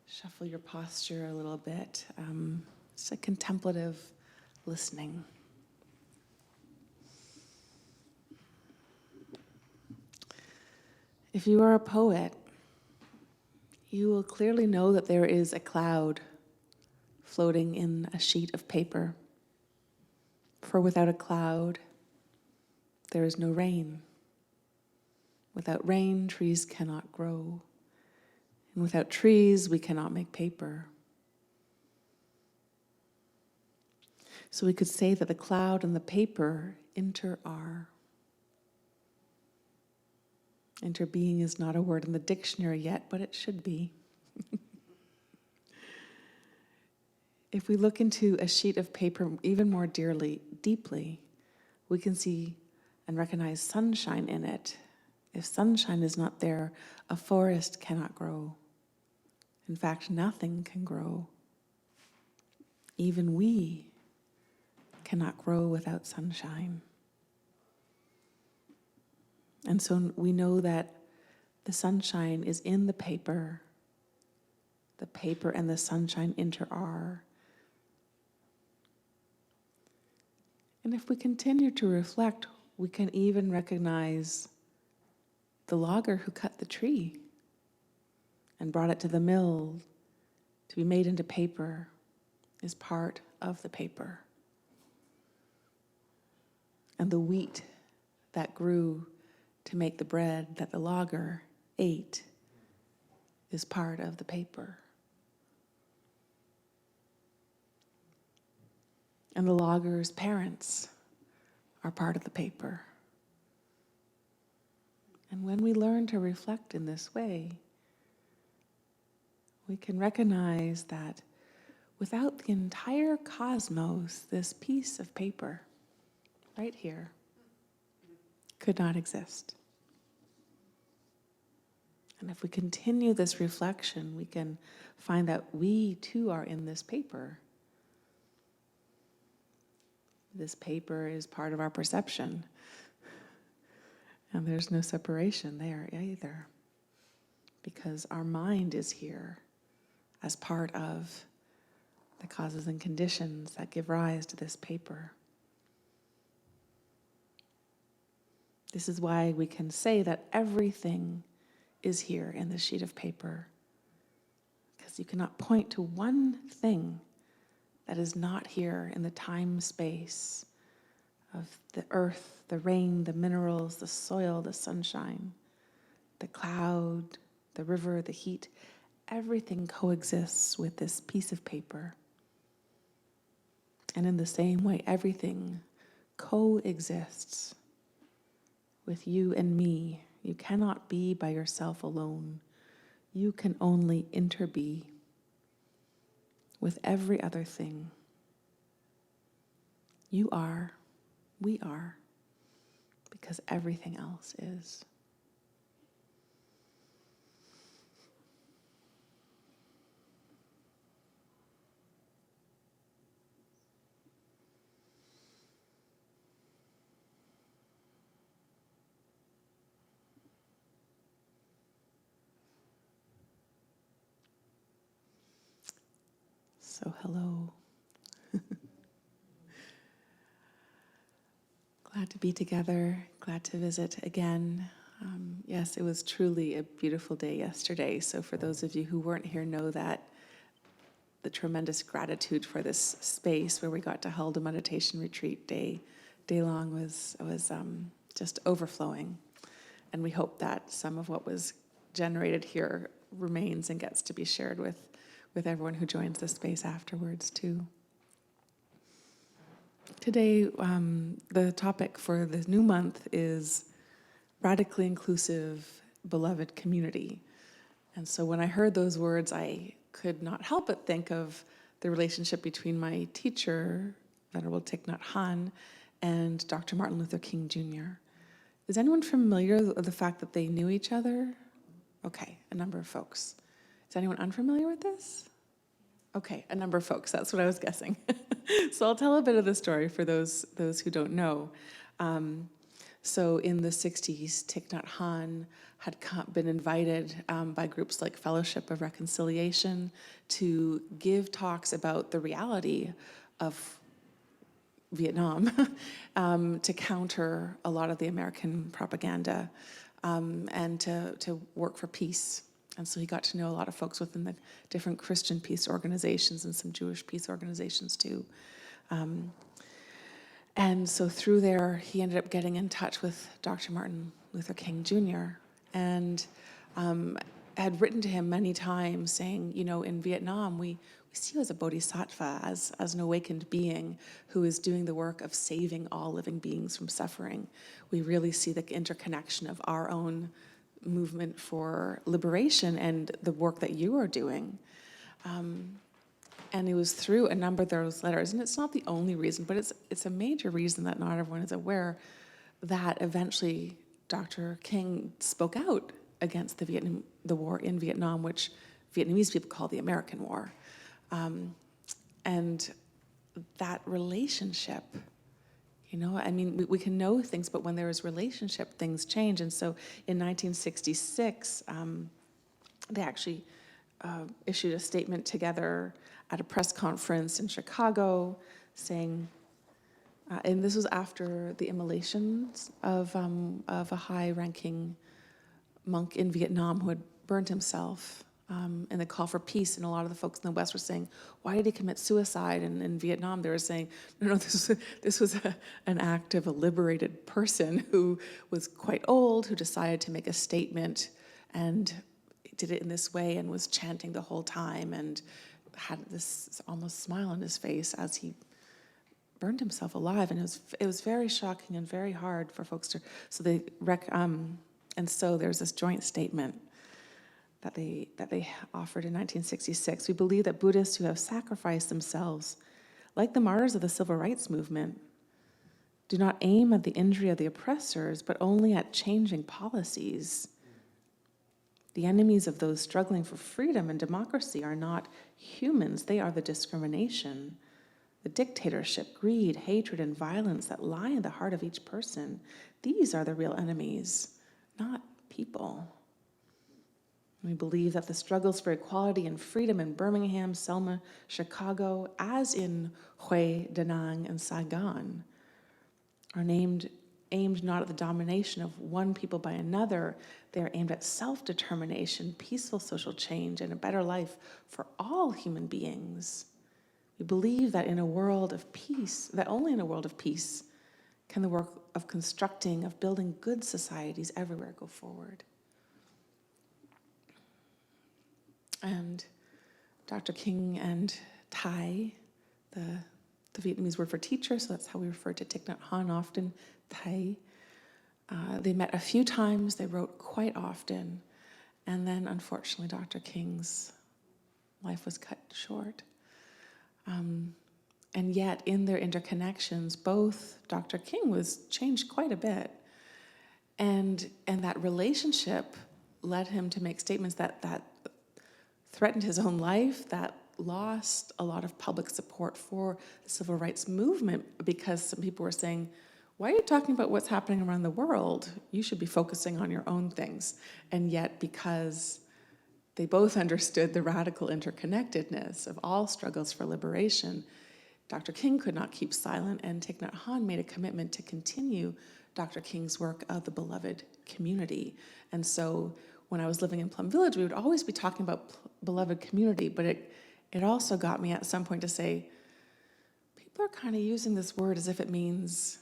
shuffle your posture a little bit. It's a contemplative listening. If you are a poet, you will clearly know that there is a cloud floating in a sheet of paper. For without a cloud, there is no rain. Without rain, trees cannot grow. And without trees, we cannot make paper. So we could say that the cloud and the paper inter-are. Interbeing is not a word in the dictionary yet, but it should be. If we look into a sheet of paper even more deeply, we can see and recognize sunshine in it. If sunshine is not there, a forest cannot grow. In fact, nothing can grow. Even we cannot grow without sunshine. And so we know that the sunshine is in the paper and the sunshine inter-are. And if we continue to reflect, we can even recognize the logger who cut the tree and brought it to the mill to be made into paper is part of the paper. And the wheat that grew to make the bread that the logger ate is part of the paper. And the logger's parents are part of the paper. And when we learn to reflect in this way, we can recognize that without the entire cosmos, this piece of paper right here could not exist. And if we continue this reflection, we can find that we too are in this paper. This paper is part of our perception. And there's no separation there either. Because our mind is here as part of the causes and conditions that give rise to this paper. This is why we can say that everything is here in this sheet of paper. Because you cannot point to one thing that is not here in the time-space of the earth, the rain, the minerals, the soil, the sunshine, the cloud, the river, the heat. Everything coexists with this piece of paper. And in the same way, everything coexists with you and me. You cannot be by yourself alone. You can only interbe with every other thing. You are, we are, because everything else is. So hello. Glad to be together, glad to visit again. Yes, it was truly a beautiful day yesterday. So for those of you who weren't here, know that the tremendous gratitude for this space where we got to hold a meditation retreat day long was just overflowing. And we hope that some of what was generated here remains and gets to be shared with everyone who joins the space afterwards too. Today, the topic for the new month is radically inclusive, beloved community. And so when I heard those words, I could not help but think of the relationship between my teacher, Venerable Thich Nhat Hanh, and Dr. Martin Luther King Jr. Is anyone familiar with the fact that they knew each other? Okay, a number of folks. Is anyone unfamiliar with this? Okay, a number of folks, that's what I was guessing. So I'll tell a bit of the story for those who don't know. So in the 60s, Thich Nhat Hanh had been invited by groups like Fellowship of Reconciliation to give talks about the reality of Vietnam to counter a lot of the American propaganda and to work for peace. And so he got to know a lot of folks within the different Christian peace organizations and some Jewish peace organizations too. And so through there, he ended up getting in touch with Dr. Martin Luther King Jr. and had written to him many times saying, you know, in Vietnam, we see you as a bodhisattva, as an awakened being who is doing the work of saving all living beings from suffering. We really see the interconnection of our own movement for liberation and the work that you are doing. And it was through a number of those letters, and it's not the only reason, but it's a major reason that not everyone is aware, that eventually Dr. King spoke out against the war in Vietnam, which Vietnamese people call the American War. And that relationship, you know, I mean, we can know things, but when there is relationship, things change. And so in 1966, they actually issued a statement together at a press conference in Chicago saying, and this was after the immolations of a high-ranking monk in Vietnam who had burned himself and the call for peace. And a lot of the folks in the West were saying, why did he commit suicide? And in Vietnam, they were saying, no, this was an act of a liberated person who was quite old, who decided to make a statement and did it in this way and was chanting the whole time and had this almost smile on his face as he burned himself alive. And it was very shocking and very hard for folks to, and so there's this joint statement that they offered in 1966. We believe that Buddhists who have sacrificed themselves, like the martyrs of the civil rights movement, do not aim at the injury of the oppressors, but only at changing policies. The enemies of those struggling for freedom and democracy are not humans, they are the discrimination, the dictatorship, greed, hatred, and violence that lie in the heart of each person. These are the real enemies, not people. We believe that the struggles for equality and freedom in Birmingham, Selma, Chicago, as in Hue, Da Nang, and Saigon, are aimed not at the domination of one people by another. They are aimed at self-determination, peaceful social change, and a better life for all human beings. We believe that in a world of peace, that only in a world of peace can the work of constructing, of building good societies everywhere go forward. And Dr. King and Thai, the Vietnamese word for teacher, so that's how we refer to Thich Nhat Hanh often, Thai. They met a few times, they wrote quite often, and then unfortunately Dr. King's life was cut short. And yet in their interconnections, both Dr. King was changed quite a bit, and that relationship led him to make statements that threatened his own life, that lost a lot of public support for the civil rights movement, because some people were saying, why are you talking about what's happening around the world? You should be focusing on your own things. And yet, because they both understood the radical interconnectedness of all struggles for liberation, Dr. King could not keep silent, and Thich Nhat Hanh made a commitment to continue Dr. King's work of the beloved community. And so when I was living in Plum Village, we would always be talking about beloved community, but it also got me at some point to say, people are kind of using this word as if it means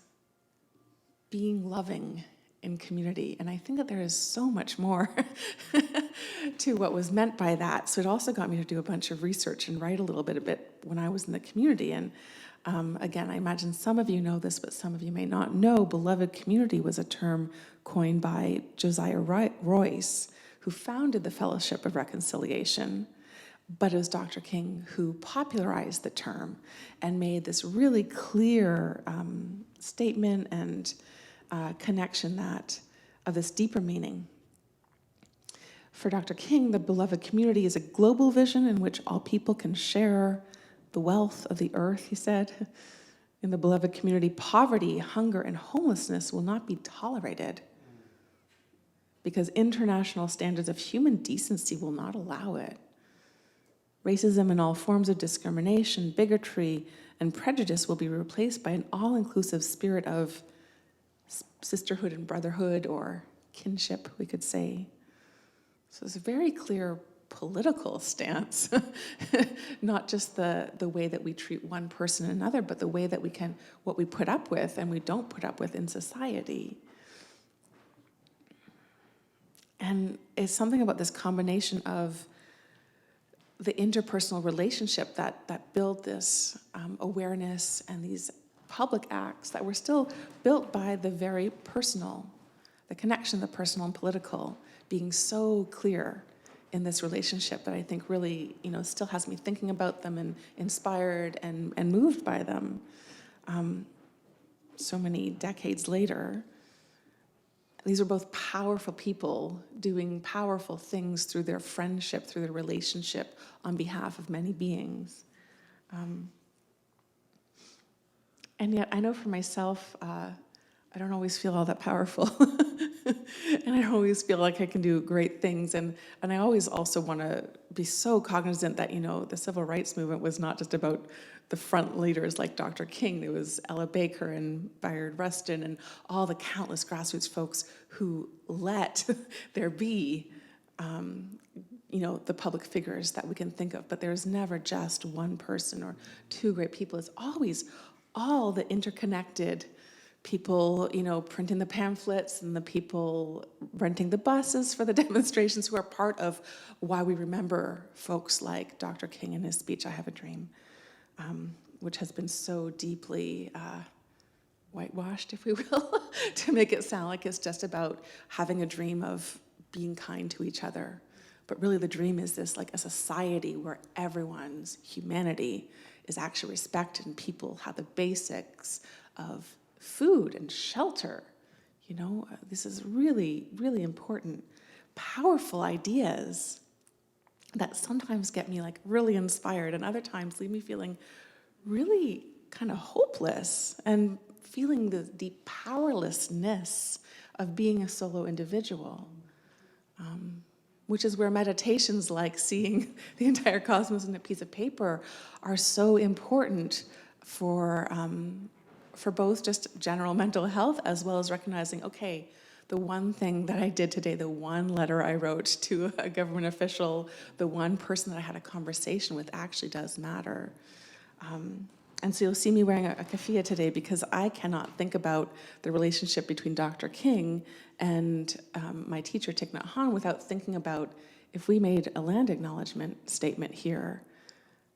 being loving in community. And I think that there is so much more to what was meant by that. So it also got me to do a bunch of research and write a little bit when I was in the community. And again, I imagine some of you know this, but some of you may not know, beloved community was a term coined by Josiah Royce, who founded the Fellowship of Reconciliation. But it was Dr. King who popularized the term and made this really clear statement and connection that of this deeper meaning. For Dr. King, the beloved community is a global vision in which all people can share the wealth of the earth, he said. In the beloved community, poverty, hunger, and homelessness will not be tolerated because international standards of human decency will not allow it. Racism and all forms of discrimination, bigotry, and prejudice will be replaced by an all-inclusive spirit of sisterhood and brotherhood, or kinship, we could say. So it's a very clear political stance, not just the way that we treat one person and another, but the way that we can, what we put up with and we don't put up with in society. And it's something about this combination of the interpersonal relationship that build this awareness and these public acts that were still built by the very personal, the connection of the personal and political being so clear in this relationship that I think really, still has me thinking about them and inspired and moved by them so many decades later. These are both powerful people doing powerful things through their friendship, through their relationship on behalf of many beings. And yet I know for myself, I don't always feel all that powerful. And I don't always feel like I can do great things. And I always also want to be so cognizant that, the civil rights movement was not just about the front leaders like Dr. King. There was Ella Baker and Bayard Rustin and all the countless grassroots folks who let there be the public figures that we can think of, but there's never just one person or two great people. It's always all the interconnected people, printing the pamphlets and the people renting the buses for the demonstrations who are part of why we remember folks like Dr. King and his speech, I Have a Dream, which has been so deeply whitewashed, if we will, to make it sound like it's just about having a dream of being kind to each other. But really the dream is this, like a society where everyone's humanity is actually respected and people have the basics of food and shelter. This is really, really important, powerful ideas that sometimes get me like really inspired and other times leave me feeling really kind of hopeless and feeling the deep powerlessness of being a solo individual. Which is where meditations like seeing the entire cosmos in a piece of paper are so important for both just general mental health as well as recognizing, okay, the one thing that I did today, the one letter I wrote to a government official, the one person that I had a conversation with actually does matter. And so you'll see me wearing a keffiyeh today because I cannot think about the relationship between Dr. King and my teacher, Thich Nhat Hanh, without thinking about if we made a land acknowledgement statement here,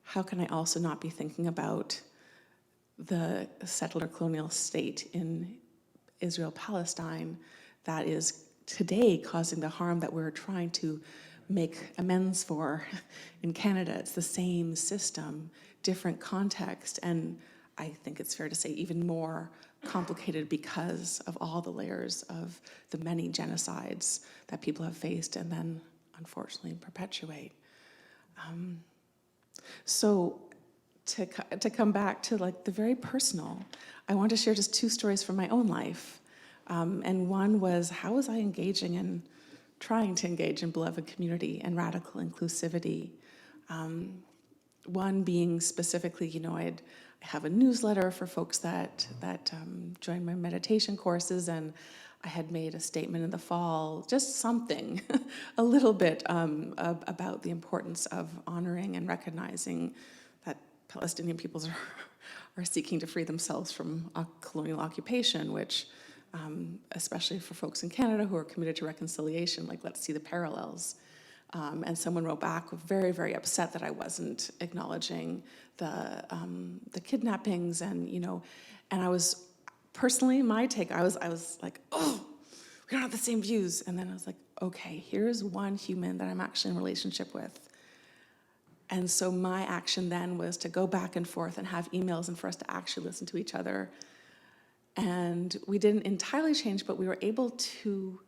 how can I also not be thinking about the settler colonial state in Israel-Palestine that is today causing the harm that we're trying to make amends for in Canada. It's the same system, different context, and I think it's fair to say even more complicated because of all the layers of the many genocides that people have faced and then unfortunately perpetuate. So to come back to like the very personal, I want to share just two stories from my own life. And one was, how was I engaging in trying to engage in beloved community and radical inclusivity? One being specifically, I have a newsletter for folks that join my meditation courses, and I had made a statement in the fall, just something, a little bit about the importance of honoring and recognizing that Palestinian peoples are seeking to free themselves from colonial occupation, which, especially for folks in Canada who are committed to reconciliation, like let's see the parallels. And someone wrote back, very, very upset that I wasn't acknowledging the kidnappings, and I was personally, my take, I was like, oh, we don't have the same views, and then I was like, okay, here's one human that I'm actually in a relationship with, and so my action then was to go back and forth and have emails and for us to actually listen to each other, and we didn't entirely change, but we were able to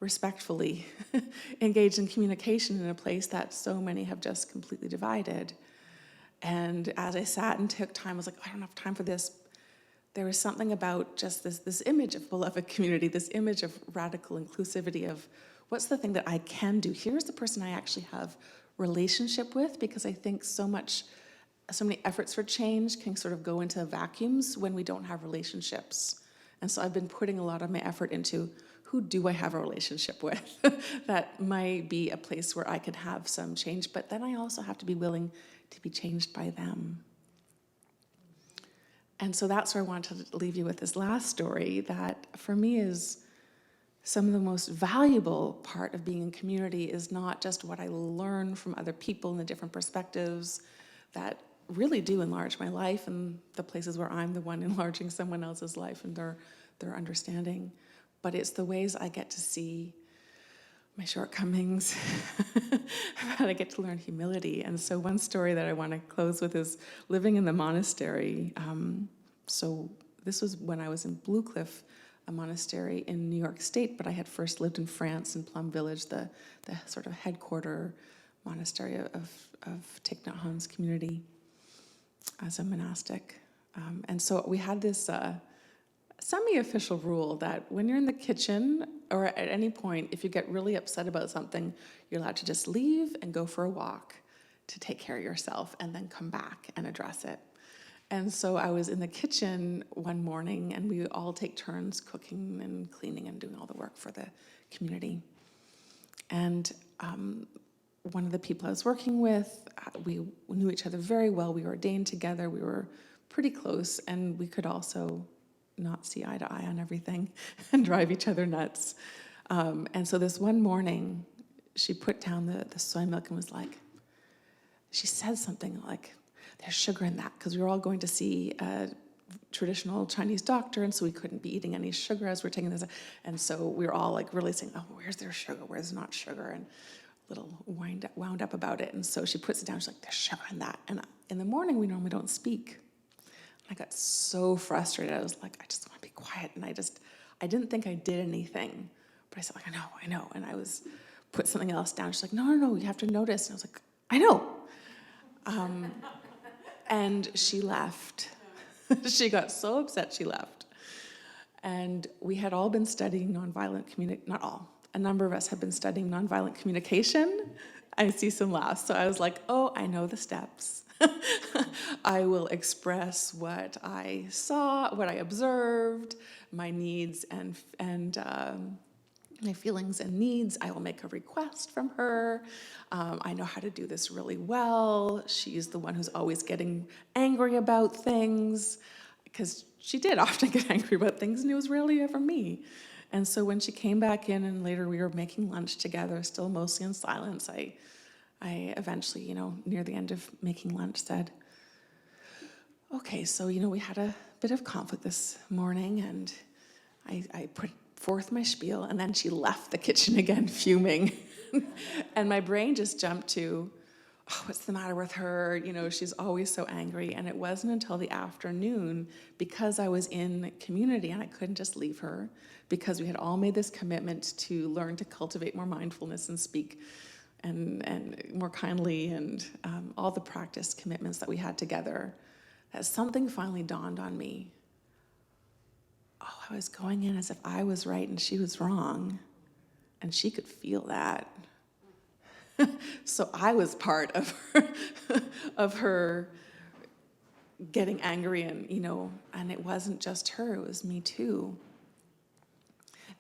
respectfully engage in communication in a place that so many have just completely divided. And as I sat and took time, I was like, I don't have time for this. There was something about just this image of beloved community, this image of radical inclusivity of what's the thing that I can do? Here's the person I actually have relationship with, because I think so many efforts for change can sort of go into vacuums when we don't have relationships. And so I've been putting a lot of my effort into who do I have a relationship with that might be a place where I could have some change, but then I also have to be willing to be changed by them. And so that's where I wanted to leave you with this last story that for me is some of the most valuable part of being in community is not just what I learn from other people and the different perspectives that really do enlarge my life and the places where I'm the one enlarging someone else's life and their understanding, but it's the ways I get to see my shortcomings, and I get to learn humility. And so one story that I want to close with is living in the monastery. So this was when I was in Blue Cliff, a monastery in New York State, but I had first lived in France in Plum Village, the sort of headquarter monastery of Thich Nhat Hanh's community as a monastic. And so we had this semi-official rule that when you're in the kitchen or at any point, if you get really upset about something, you're allowed to just leave and go for a walk to take care of yourself and then come back and address it. And so I was in the kitchen one morning and we all take turns cooking and cleaning and doing all the work for the community. And one of the people I was working with, we knew each other very well. We were ordained together. We were pretty close, and we could also not see eye to eye on everything and drive each other nuts. And so this one morning, she put down the soy milk and was like, she said something like, there's sugar in that, because we were all going to see a traditional Chinese doctor, and so we couldn't be eating any sugar as we're taking this. And so we were all like really saying, oh, where's there sugar? Where's not sugar? And a little wound up about it. And so she puts it down. She's like, there's sugar in that. And in the morning, we normally don't speak. I got so frustrated. I was like, I just want to be quiet. And I didn't think I did anything. But I said, like, I know. And I put something else down. She's like, no, you have to notice. And I was like, I know. And she left. She got so upset she left. And we had all been studying nonviolent communication, not all, a number of us had been studying nonviolent communication. I see some laughs. So I was like, oh, I know the steps. I will express what I saw, what I observed, my needs and my feelings and needs. I will make a request from her. I know how to do this really well. She's the one who's always getting angry about things, because she did often get angry about things, and it was rarely ever me. And so when she came back in, and later we were making lunch together, still mostly in silence, I eventually, near the end of making lunch, said, okay, so, we had a bit of conflict this morning, and I put forth my spiel, and then she left the kitchen again, fuming. And my brain just jumped to, oh, what's the matter with her? She's always so angry. And it wasn't until the afternoon, because I was in community and I couldn't just leave her, because we had all made this commitment to learn to cultivate more mindfulness and speak and more kindly, and all the practice commitments that we had together, that something finally dawned on me. Oh, I was going in as if I was right and she was wrong, and she could feel that. So I was part of her getting angry, and and it wasn't just her, it was me too.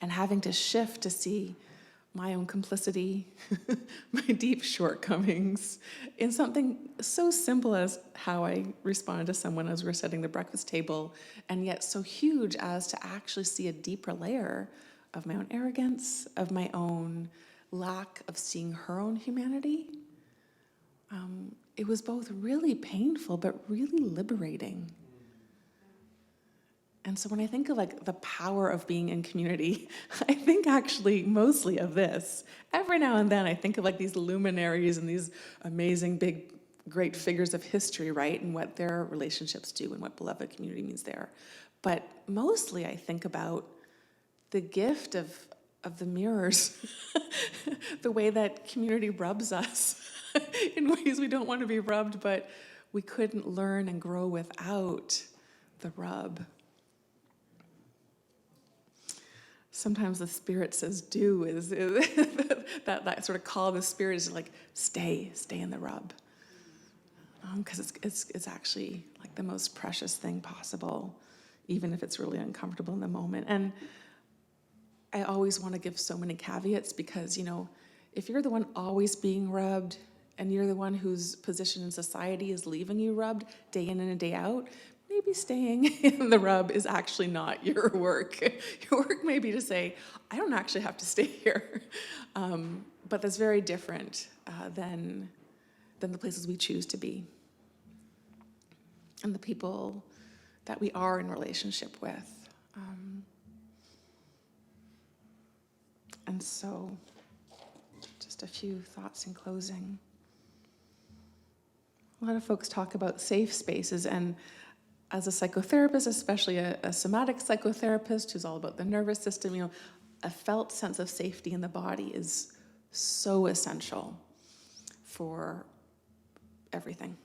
And having to shift to see my own complicity, my deep shortcomings in something so simple as how I responded to someone as we were setting the breakfast table, and yet so huge as to actually see a deeper layer of my own arrogance, of my own lack of seeing her own humanity. It was both really painful, but really liberating. And so when I think of the power of being in community, I think actually mostly of this. Every now and then I think of these luminaries and these amazing big, great figures of history, right? And what their relationships do and what beloved community means there. But mostly I think about the gift of the mirrors, the way that community rubs us in ways we don't want to be rubbed, but we couldn't learn and grow without the rub. Sometimes the Spirit says do is that sort of call of the Spirit is stay in the rub, because it's actually the most precious thing possible, even if it's really uncomfortable in the moment. And I always want to give so many caveats, because if you're the one always being rubbed, and you're the one whose position in society is leaving you rubbed day in and day out, maybe staying in the rub is actually not your work. Your work may be to say, I don't actually have to stay here. But that's very different than the places we choose to be, and the people that we are in relationship with. And so, just a few thoughts in closing. A lot of folks talk about safe spaces, and as a psychotherapist, especially a somatic psychotherapist who's all about the nervous system, a felt sense of safety in the body is so essential for everything.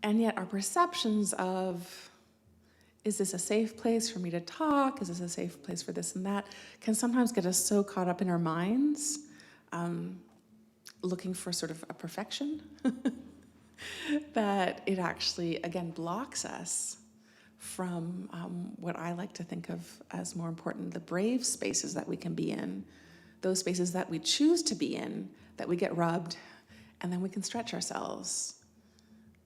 And yet our perceptions of, is this a safe place for me to talk? Is this a safe place for this and that? Can sometimes get us so caught up in our minds, looking for sort of a perfection, that it actually, again, blocks us from what I like to think of as more important, the brave spaces that we can be in, those spaces that we choose to be in, that we get rubbed, and then we can stretch ourselves.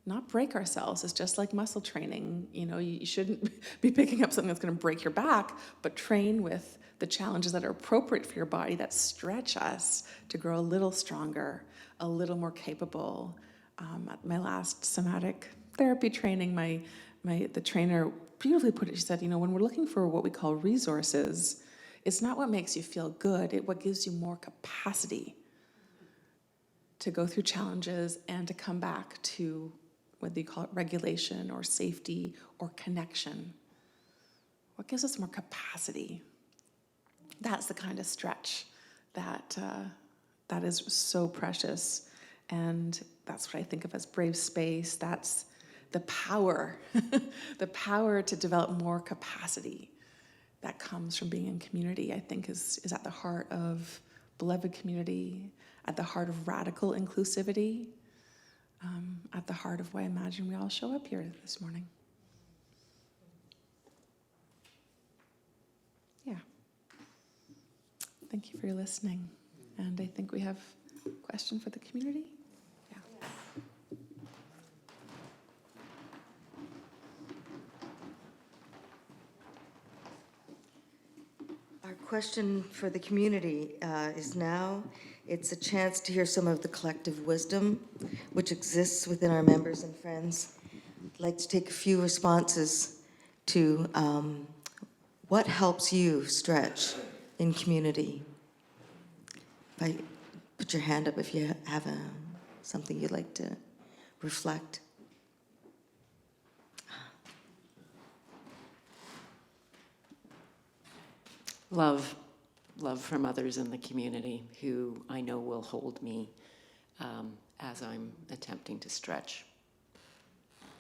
Not break ourselves. It's just like muscle training. You know, you shouldn't be picking up something that's going to break your back, but train with the challenges that are appropriate for your body, that stretch us to grow a little stronger, a little more capable. At my last somatic therapy training, the trainer beautifully put it. She said, you know, when we're looking for what we call resources, it's not what makes you feel good, it's what gives you more capacity to go through challenges and to come back to whether you call it regulation or safety or connection. What gives us more capacity? That's the kind of stretch that is so precious. And that's what I think of as brave space. That's the power, the power to develop more capacity that comes from being in community, I think is at the heart of beloved community, at the heart of radical inclusivity, at the heart of why I imagine we all show up here this morning. Yeah. Thank you for your listening. And I think we have a question for the community. Yeah. Our question for the community is now. It's a chance to hear some of the collective wisdom which exists within our members and friends. I'd like to take a few responses to what helps you stretch in community. Put your hand up if you have something you'd like to reflect. Love from others in the community who I know will hold me as I'm attempting to stretch.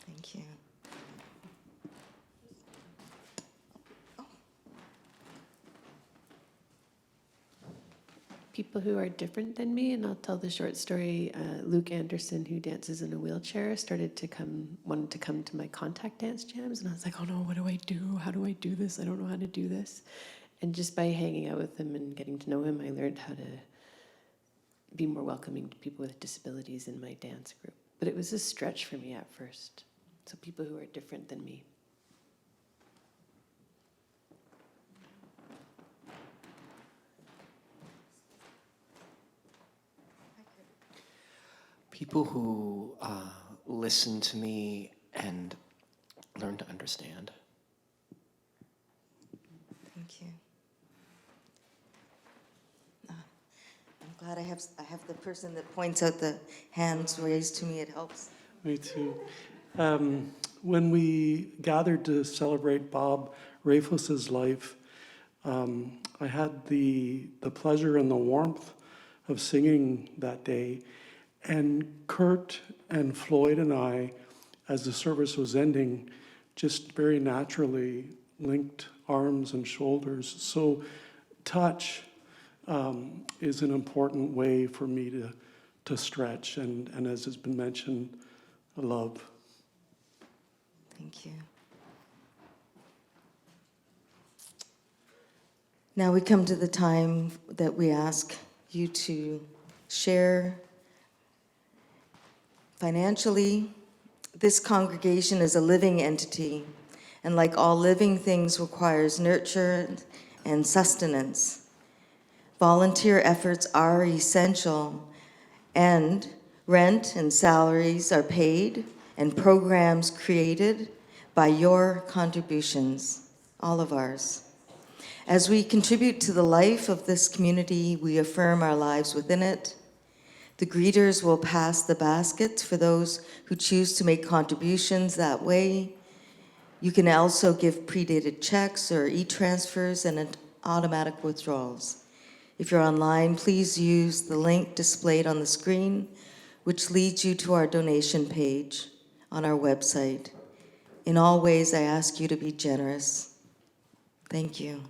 Thank you. People who are different than me, and I'll tell the short story. Luke Anderson, who dances in a wheelchair, wanted to come to my contact dance jams, and I was like, oh no, what do I do? How do I do this? I don't know how to do this. And just by hanging out with him and getting to know him, I learned how to be more welcoming to people with disabilities in my dance group. But it was a stretch for me at first. So people who are different than me. People who listen to me and learn to understand. Thank you. I'm glad I have the person that points out the hands raised to me. It helps. Me too. When we gathered to celebrate Bob Rafos's life, I had the pleasure and the warmth of singing that day. And Kurt and Floyd and I, as the service was ending, just very naturally linked arms and shoulders. So touch is an important way for me to stretch. And as has been mentioned, love. Thank you. Now we come to the time that we ask you to share financially. This congregation is a living entity, and like all living things requires nurture and sustenance. Volunteer efforts are essential, and rent and salaries are paid and programs created by your contributions, all of ours. As we contribute to the life of this community, we affirm our lives within it. The greeters will pass the baskets for those who choose to make contributions that way. You can also give predated checks or e-transfers and automatic withdrawals. If you're online, please use the link displayed on the screen, which leads you to our donation page on our website. In all ways, I ask you to be generous. Thank you.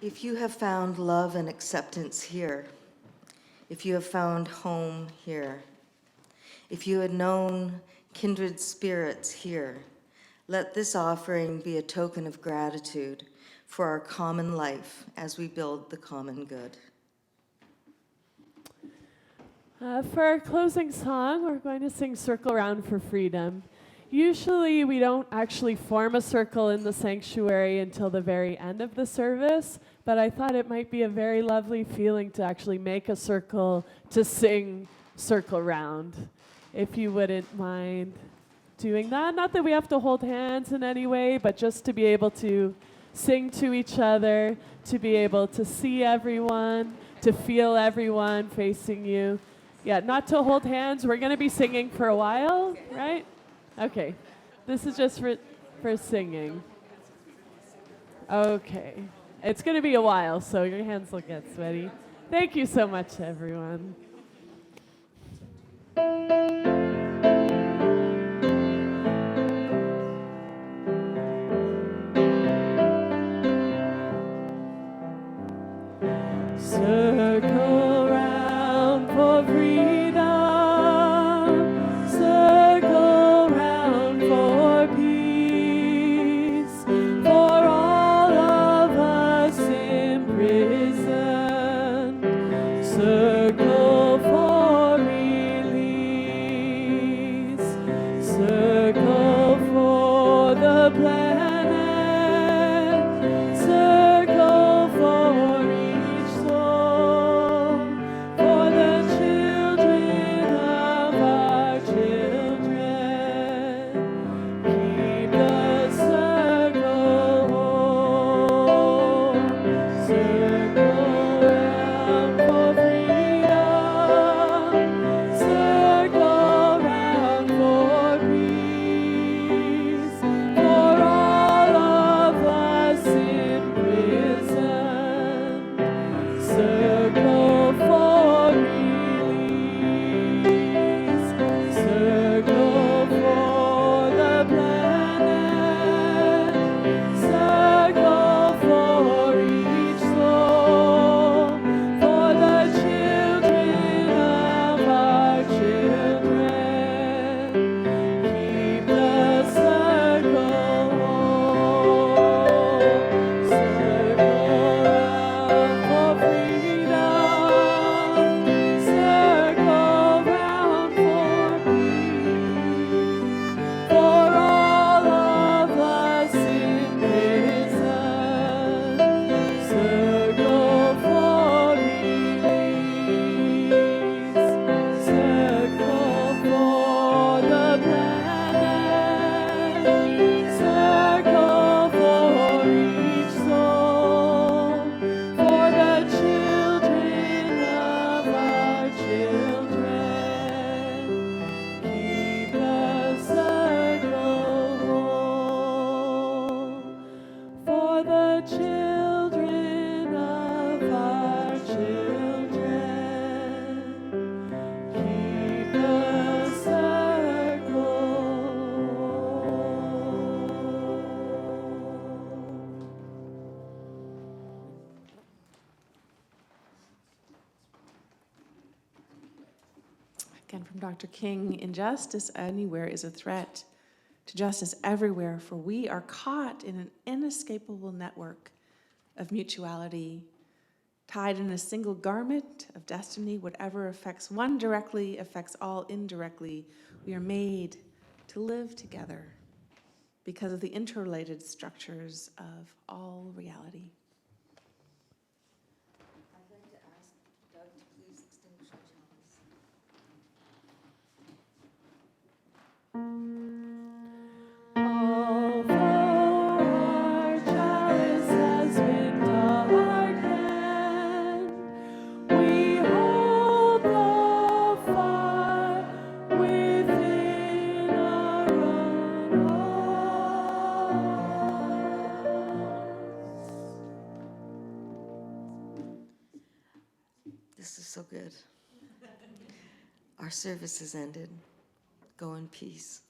If you have found love and acceptance here, if you have found home here, if you had known kindred spirits here, let this offering be a token of gratitude for our common life as we build the common good. For our closing song, we're going to sing Circle Round for Freedom. Usually we don't actually form a circle in the sanctuary until the very end of the service, but I thought it might be a very lovely feeling to actually make a circle to sing Circle Round, if you wouldn't mind doing that. Not that we have to hold hands in any way, but just to be able to sing to each other, to be able to see everyone, to feel everyone facing you. Yeah, not to hold hands. We're going to be singing for a while, right? Okay. This is just for singing. Okay. It's going to be a while, so your hands will get sweaty. Thank you so much, everyone. Circle round for freedom, circle round for peace, for all of us imprisoned, circle for release, circle for the planet, circle for each soul, for the children of our children. Keep the circle whole. Circle round for freedom. Circle round for peace. For all of us imprisoned. Circle for release. Circle for the planet. Circle for each soul. For the children of our children. Keep the circle whole. Circle round for freedom. Circle round for peace. For all of us imprisoned. Circle for release. Circle for the planet. Circle for each soul. For the children of our children. Keep the circle whole. For the children of our children. Keep the circle Again, from Dr. King, injustice anywhere is a threat to justice everywhere, for we are caught in an inescapable network of mutuality, tied in a single garment of destiny. Whatever affects one directly affects all indirectly. We are made to live together because of the interrelated structures of all reality. I'd like to ask Doug to please extinguish our chalice. Although our chalice has been darkened, we hold the fire within our own hearts. This is so good. Our service is ended. Go in peace.